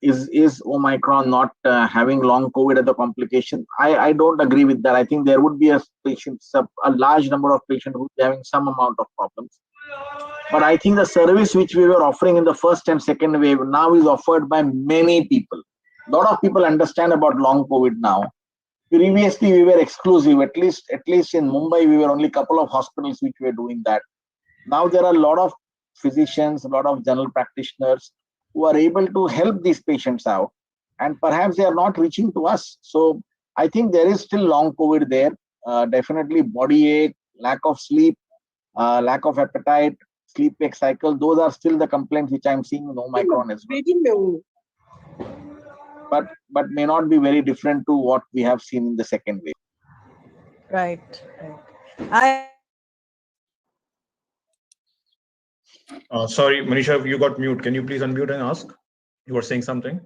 Speaker 2: Is Omicron not having long COVID as a complication? I don't agree with that. I think there would be a large number of patients who would be having some amount of problems. But I think the service which we were offering in the first and second wave now is offered by many people. A lot of people understand about long COVID now. Previously, we were exclusive. At least in Mumbai, we were only a couple of hospitals which were doing that. Now there are a lot of physicians, a lot of general practitioners who are able to help these patients out, and perhaps they are not reaching to us. So I think there is still long COVID there. Definitely body ache, lack of sleep, lack of appetite, sleep wake cycle. Those are still the complaints which I'm seeing in Omicron as well. But may not be very different to what we have seen in the second wave.
Speaker 7: Right. I
Speaker 1: Sorry, Manisha, you got mute. Can you please unmute and ask? You were saying something.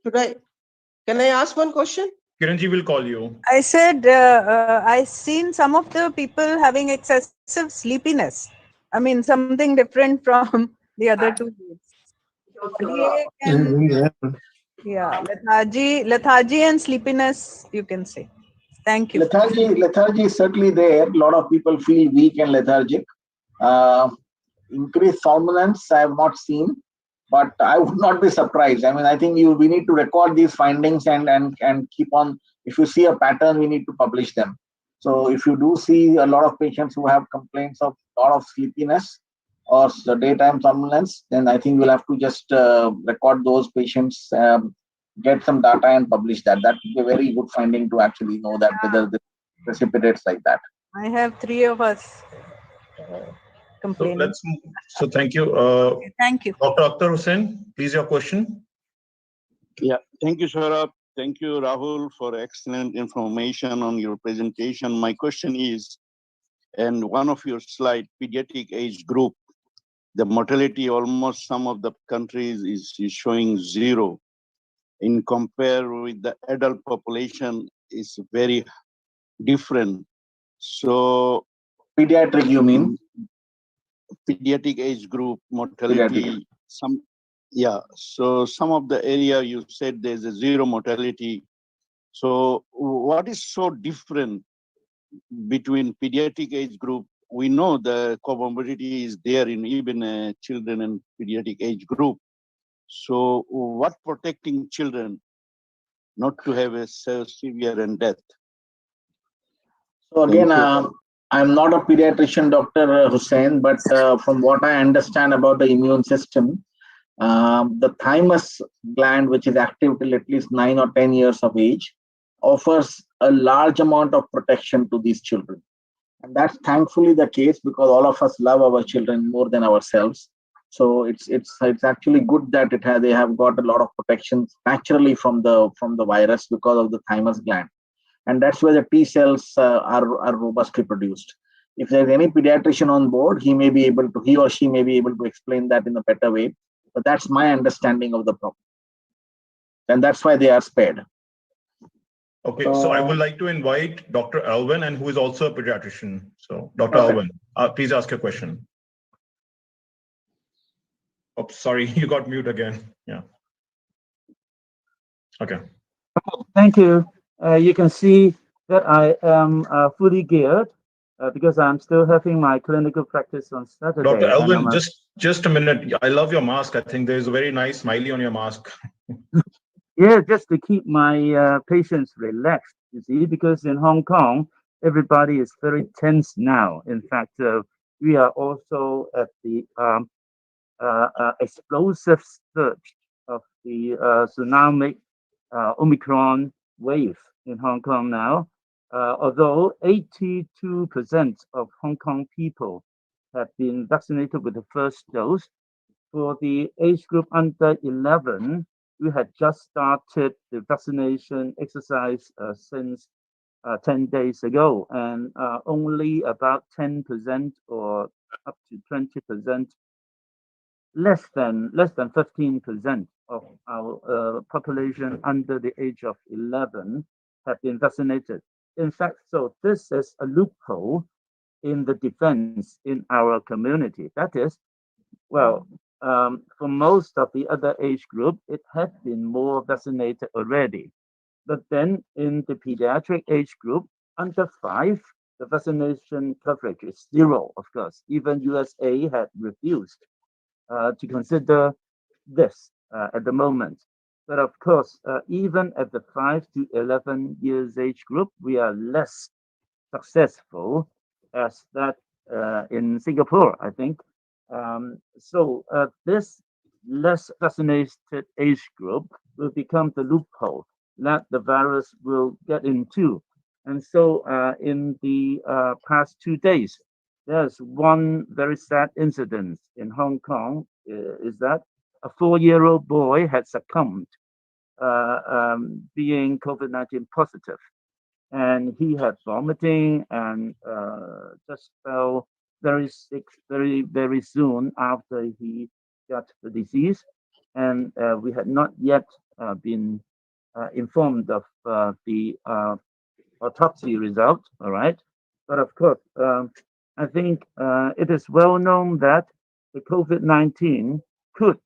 Speaker 8: Can I ask one question?
Speaker 1: Kiranji will call you.
Speaker 7: I said I seen some of the people having excessive sleepiness. I mean, something different from the other two waves. Body ache and, yeah, lethargy and sleepiness, you can say. Thank you.
Speaker 2: Lethargy is certainly there. A lot of people feel weak and lethargic. Increased somnolence, I have not seen, but I would not be surprised. I mean, I think we need to record these findings and keep on. If you see a pattern, we need to publish them. So if you do see a lot of patients who have complaints of a lot of sleepiness or daytime somnolence, then I think we'll have to just record those patients, get some data and publish that. That would be a very good finding to actually know that whether this precipitates like that.
Speaker 7: I have 3 of us complaining.
Speaker 1: So thank you.
Speaker 7: Okay, thank you.
Speaker 1: Dr. Akhtar Hussain, please your question.
Speaker 9: Yeah, thank you, Saurabh. Thank you, Rahul, for excellent information on your presentation. My question is, and one of your slide, pediatric age group, the mortality almost some of the countries is showing 0. In compare with the adult population is very different. So
Speaker 2: pediatric, you mean?
Speaker 9: Pediatric age group mortality, so some of the area you said there's a 0 mortality. So what is so different between pediatric age group? We know the comorbidity is there in even children and pediatric age group. So what protecting children not to have a severe and death?
Speaker 2: So again, I'm not a pediatrician, Dr. Hussain, but from what I understand about the immune system, the thymus gland, which is active till at least 9 or 10 years of age, offers a large amount of protection to these children. And that's thankfully the case because all of us love our children more than ourselves. So it's actually good that they have got a lot of protection naturally from the virus because of the thymus gland. And that's where the T cells are robustly produced. If there's any pediatrician on board, he or she may be able to explain that in a better way. But that's my understanding of the problem. And that's why they are spared.
Speaker 1: Okay, so I would like to invite Dr. Alvin, and who is also a pediatrician. So Dr. Alvin, please ask your question. Oh, sorry, you got mute again. Yeah. Okay.
Speaker 10: Thank you. You can see that I am fully geared because I'm still having my clinical practice on Saturday.
Speaker 1: Dr. Alvin, just a minute. I love your mask. I think there's a very nice smiley on your mask.
Speaker 10: Yeah, just to keep my patients relaxed, you see, because in Hong Kong, everybody is very tense now. In fact, we are also at the explosive surge of the tsunami Omicron wave in Hong Kong now. Although 82% of Hong Kong people have been vaccinated with the first dose, for the age group under 11, we had just started the vaccination exercise since 10 days ago, and only about 10% or up to 20% less than 15% of our population under the age of 11 have been vaccinated. In fact, so this is a loophole in the defense in our community. That is, well, for most of the other age group, it had been more vaccinated already. But then in the pediatric age group, under 5, the vaccination coverage is 0, of course. Even USA had refused to consider this at the moment. But of course, even at the 5 to 11 years age group, we are less successful as that in Singapore, I think. So this less vaccinated age group will become the loophole that the virus will get into. And so in the past 2 days, there's one very sad incident in Hong Kong, is that a 4-year-old boy had succumbed being COVID-19 positive, and he had vomiting and just fell very sick very soon after he got the disease, and we had not yet been informed of the autopsy result. All right, but of course, I think it is well known that the COVID-19 could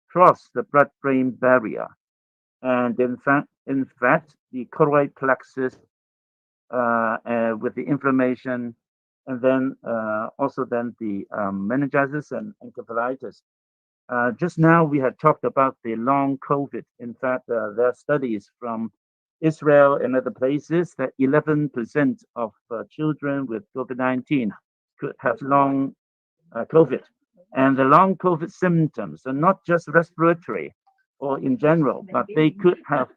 Speaker 10: cross the blood-brain barrier, and in fact, the choroid plexus with the inflammation, and then also then the meningitis and encephalitis. Just now we had talked about the long COVID. In fact, there are studies from Israel and other places that 11% of children with COVID-19 could have long COVID. And the long COVID symptoms are not just respiratory or in general, but they could have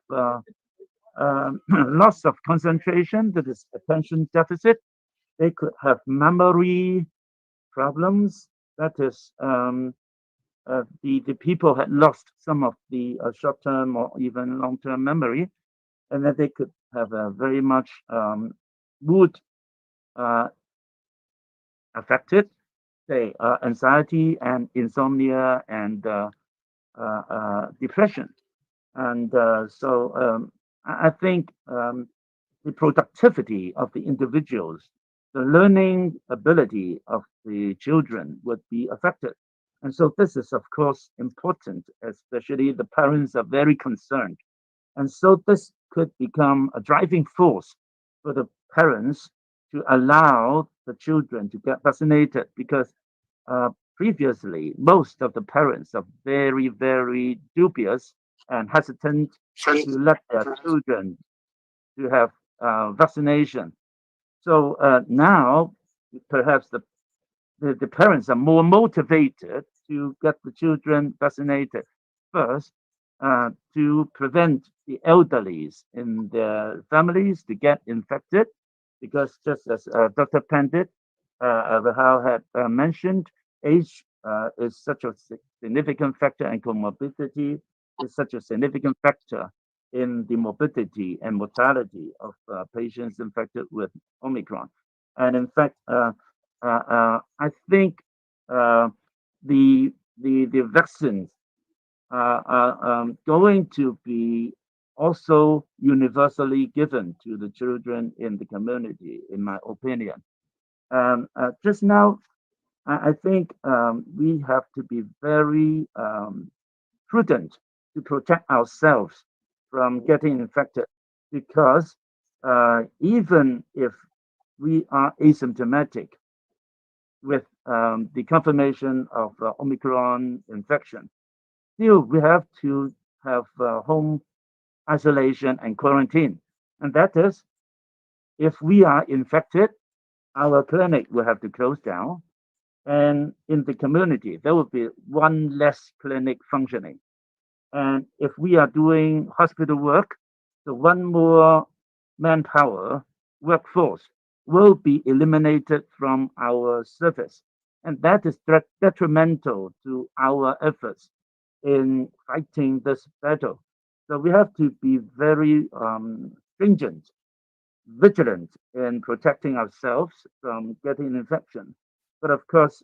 Speaker 10: loss of concentration, that is attention deficit. They could have memory problems, that is the people had lost some of the short-term or even long-term memory, and that they could have a very much mood affected, say anxiety and insomnia and depression. And so I think the productivity of the individuals, the learning ability of the children would be affected. And so this is, of course, important, especially the parents are very concerned. And so this could become a driving force for the parents to allow the children to get vaccinated, because previously most of the parents are very, very dubious and hesitant to let their children to have vaccination. So now perhaps the parents are more motivated to get the children vaccinated first, to prevent the elderlies in their families to get infected, because just as Dr. Pandit Rahal had mentioned, age is such a significant factor, and comorbidity is such a significant factor in the morbidity and mortality of patients infected with Omicron. And in fact, I think the vaccines are going to be also universally given to the children in the community, in my opinion. Just now, I think we have to be very prudent to protect ourselves from getting infected, because even if we are asymptomatic with the confirmation of Omicron infection, still we have to have home isolation and quarantine. And that is, if we are infected, our clinic will have to close down. And in the community, there will be one less clinic functioning. And if we are doing hospital work, the one more manpower workforce will be eliminated from our service. And that is detrimental to our efforts in fighting this battle. So we have to be very stringent, vigilant in protecting ourselves from getting infection. But of course,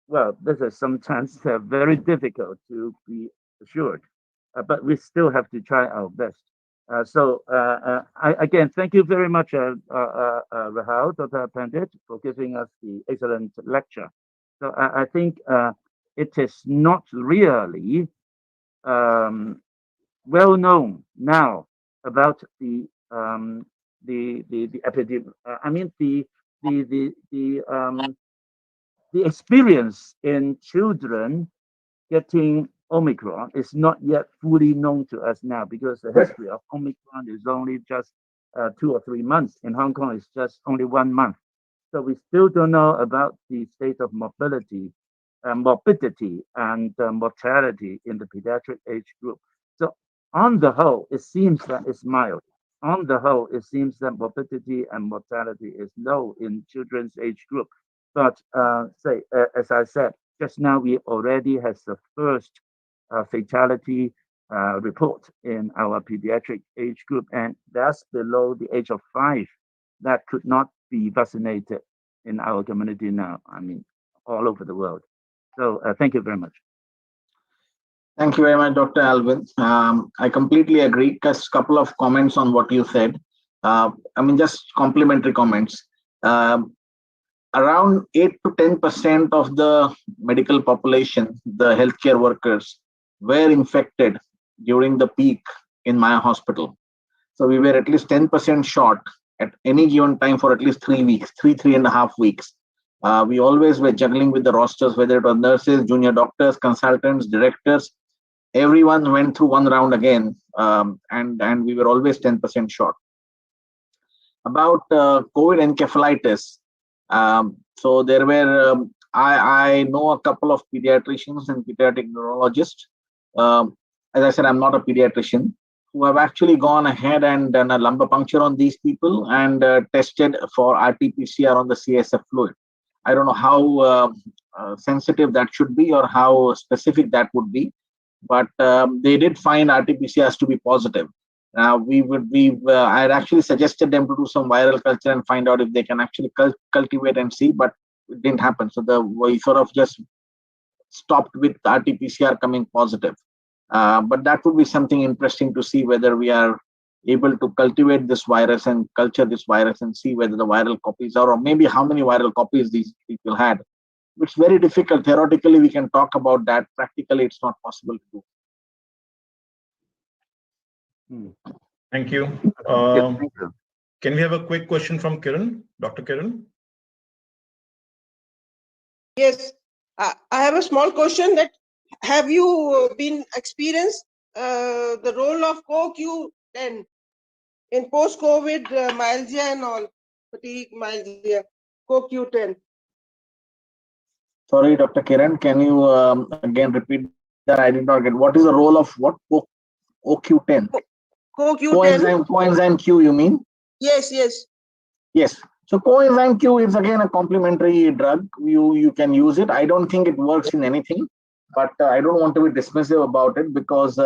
Speaker 10: well, this is sometimes very difficult to be assured, but we still have to try our best. Again, thank you very much, Rahul, Dr. Pandit, for giving us the excellent lecture. So I think it is not really well known now about the epidemic. I mean the experience in children getting Omicron is not yet fully known to us now, because the history of Omicron is only just 2 or 3 months. In Hong Kong, it's just only 1 month. So we still don't know about the state of morbidity and mortality in the pediatric age group. So on the whole, it seems that it's mild. On the whole, it seems that morbidity and mortality is low in children's age group. But as I said just now, we already has the first fatality report in our pediatric age group, and that's below the age of 5 that could not be vaccinated in our community now. I mean, all over the world. So thank you very much.
Speaker 2: Thank you very much, Dr. Alvin. I completely agree. Just a couple of comments on what you said. I mean, just complimentary comments. Around 8 to 10% of the medical population, the healthcare workers, were infected during the peak in my hospital. So we were at least 10% short at any given time for at least 3 weeks, 3.5 weeks. We always were juggling with the rosters, whether it was nurses, junior doctors, consultants, directors. Everyone went through one round again, and we were always 10% short. About COVID encephalitis, so there were, I know a couple of pediatricians and pediatric neurologists. As I said, I'm not a pediatrician, who have actually gone ahead and done a lumbar puncture on these people and tested for RT-PCR on the CSF fluid. I don't know how sensitive that should be or how specific that would be, but they did find RT-PCRs to be positive. I had actually suggested them to do some viral culture and find out if they can actually cultivate and see, but it didn't happen. So we sort of just stopped with RT-PCR coming positive. But that would be something interesting to see whether we are able to cultivate this virus and culture this virus and see whether the viral copies are, or maybe how many viral copies these people had. It's very difficult. Theoretically, we can talk about that. Practically, it's not possible to do.
Speaker 1: Thank you. Can we have a quick question from Kiran, Dr. Kiran?
Speaker 8: Yes, I have a small question. That have you been experienced the role of CoQ10 in post-COVID myalgia and all, fatigue, myalgia, CoQ10?
Speaker 2: Sorry, Dr. Kiran, can you again repeat that? I did not get. What is the role of what? CoQ10?
Speaker 8: CoQ10.
Speaker 2: Coenzyme Q, you mean?
Speaker 8: Yes, yes.
Speaker 2: Yes. So coenzyme Q is again a complementary drug. You can use it. I don't think it works in anything, but I don't want to be dismissive about it because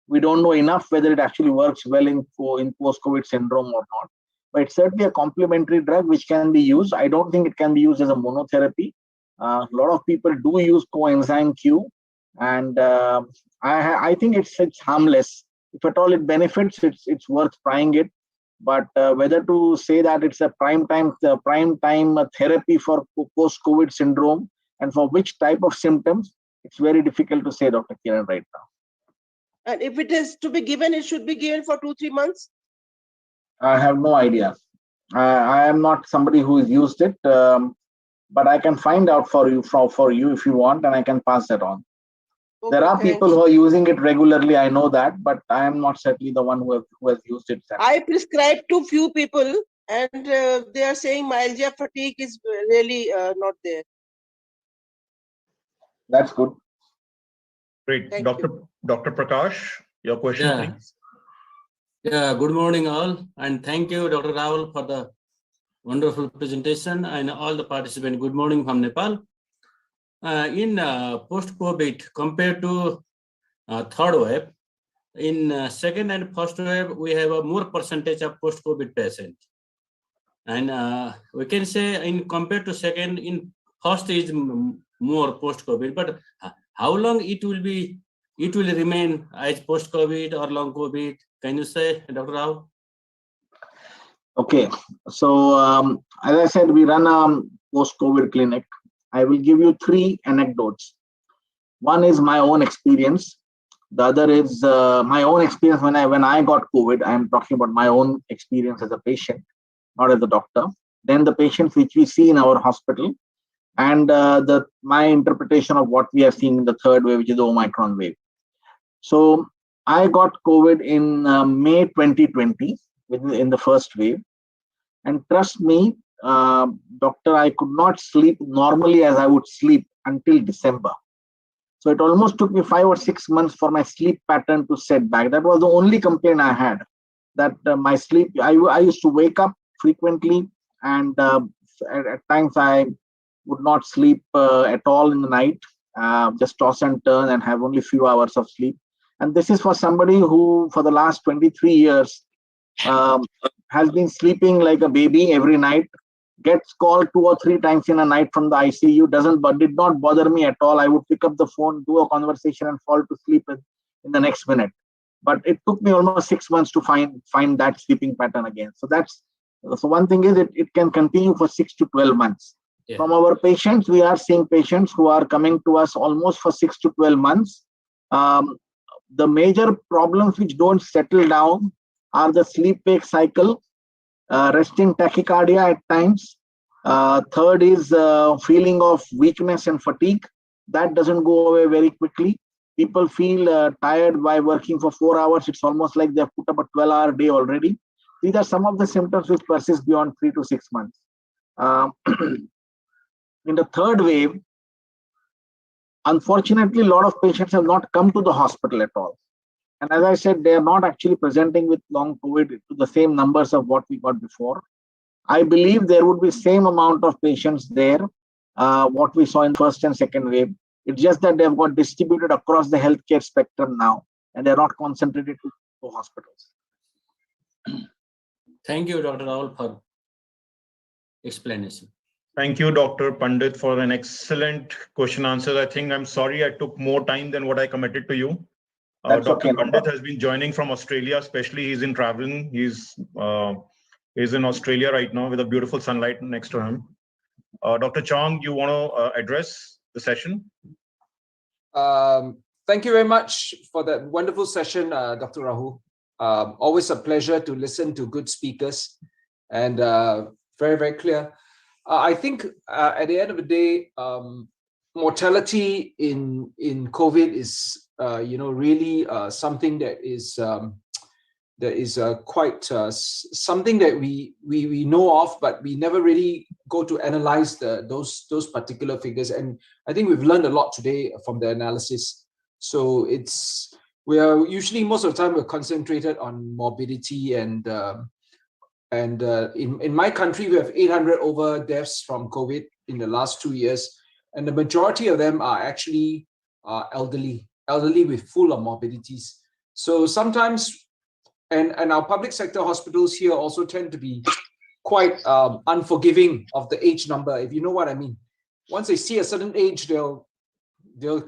Speaker 2: we don't know enough whether it actually works well in post-COVID syndrome or not. But it's certainly a complementary drug which can be used. I don't think it can be used as a monotherapy. A lot of people do use coenzyme Q, and I think it's harmless. If at all it benefits, it's worth trying it. But whether to say that it's a prime time therapy for post-COVID syndrome and for which type of symptoms, it's very difficult to say, Dr. Kiran, right now.
Speaker 8: And if it is to be given, it should be given for 2-3 months?
Speaker 2: I have no idea. I am not somebody who has used it, but I can find out for you if you want, and I can pass that on. Okay, there are people who are using it regularly. I know that, but I am not certainly the one who has used it.
Speaker 8: I prescribe to few people, and they are saying myalgia fatigue is really not there.
Speaker 2: That's good.
Speaker 1: Great. Dr. Prakash, your question, please.
Speaker 11: Yeah, good morning all, and thank you, Dr. Rahul, for the wonderful presentation, and all the participants. Good morning from Nepal. In post-COVID, compared to third wave, in second and first wave, we have a more percentage of post-COVID patients. And we can say in compared to second, in first is more post-COVID. But how long it will remain as post-COVID or long COVID? Can you say, Dr. Rao?
Speaker 2: Okay, so as I said, we run a post-COVID clinic. I will give you 3 anecdotes. One is my own experience. The other is my own experience when I got COVID. I am talking about my own experience as a patient, not as a doctor. Then the patients which we see in our hospital, and my interpretation of what we are seeing in the third wave, which is the Omicron wave. So I got COVID in May 2020, in the first wave. And trust me, doctor, I could not sleep normally as I would sleep until December. So it almost took me 5 or 6 months for my sleep pattern to set back. That was the only complaint I had, that my sleep, I used to wake up frequently, and at times I would not sleep at all in the night, just toss and turn and have only few hours of sleep. And this is for somebody who for the last 23 years has been sleeping like a baby every night, gets called 2 or 3 times in a night from the ICU, did not bother me at all. I would pick up the phone, do a conversation, and fall to sleep in the next minute. But it took me almost 6 months to find that sleeping pattern again. So one thing is it can continue for 6 to 12 months. Yeah. From our patients, we are seeing patients who are coming to us almost for 6 to 12 months. The major problems which don't settle down are the sleep-wake cycle, resting tachycardia at times. Third is feeling of weakness and fatigue. That doesn't go away very quickly. People feel tired by working for 4 hours. It's almost like they've put up a 12-hour day already. These are some of the symptoms which persist beyond 3 to 6 months. In the third wave, unfortunately, a lot of patients have not come to the hospital at all. And as I said, they are not actually presenting with long COVID to the same numbers of what we got before. I believe there would be same amount of patients there, what we saw in first and second wave. It's just that they've got distributed across the healthcare spectrum now, and they're not concentrated to hospitals.
Speaker 11: Thank you, Dr. Rahul, for explanation.
Speaker 1: Thank you, Dr. Pandit, for an excellent question answer. I think I'm sorry I took more time than what I committed to you. Dr.
Speaker 2: Okay.
Speaker 1: Pandit has been joining from Australia, especially he's in traveling. He's in Australia right now with a beautiful sunlight next to him. Dr. Chong, you want to address the session?
Speaker 5: Thank you very much for that wonderful session, Dr. Rahul. Always a pleasure to listen to good speakers, and very, very clear. I think at the end of the day, mortality in COVID is really something that is quite something that we know of, but we never really go to analyze those particular figures. And I think we've learned a lot today from the analysis. So we are usually, most of the time, we're concentrated on morbidity, and in my country, we have 800 over deaths from COVID in the last 2 years, and the majority of them are actually elderly with full of morbidities. So sometimes, and our public sector hospitals here also tend to be quite unforgiving of the age number, if you know what I mean. Once they see a certain age, they'll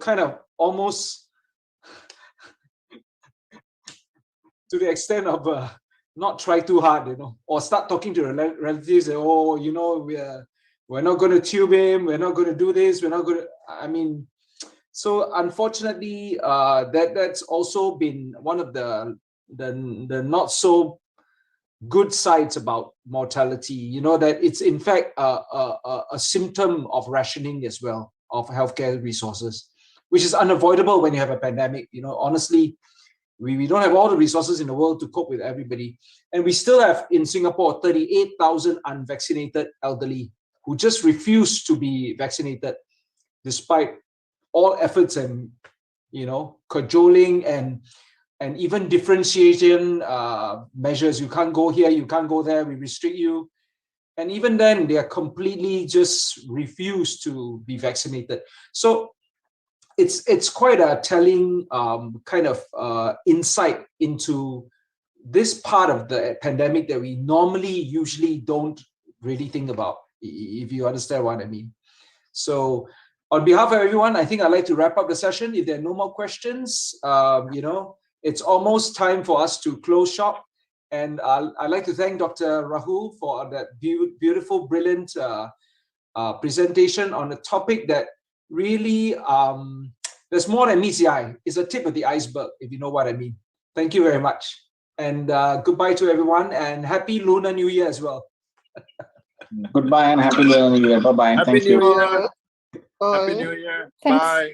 Speaker 5: kind of almost to the extent of not try too hard, or start talking to relatives. Oh, we're not going to tube him. We're not going to do this. We're not going to. So unfortunately, that's also been one of the not so good sides about mortality. That it's in fact a symptom of rationing as well of healthcare resources, which is unavoidable when you have a pandemic. Honestly, we don't have all the resources in the world to cope with everybody. And we still have in Singapore 38,000 unvaccinated elderly who just refuse to be vaccinated despite all efforts and, cajoling and even differentiation measures. You can't go here, you can't go there, we restrict you. And even then, they are completely just refuse to be vaccinated. So it's quite a telling kind of insight into this part of the pandemic that we usually don't really think about, if you understand what I mean. So On behalf of everyone, I think I'd like to wrap up the session. If there are no more questions, it's almost time for us to close shop. And I'd like to thank Dr. Rahul for that beautiful, brilliant presentation on a topic that really, there's more than meets the eye. It's a tip of the iceberg, if you know what I mean. Thank you very much. And goodbye to everyone, and happy Lunar New Year as well.
Speaker 2: Goodbye and happy New Year. Bye-bye. Thank you.
Speaker 3: New Year. Happy New Year.
Speaker 7: Thanks.
Speaker 3: Bye.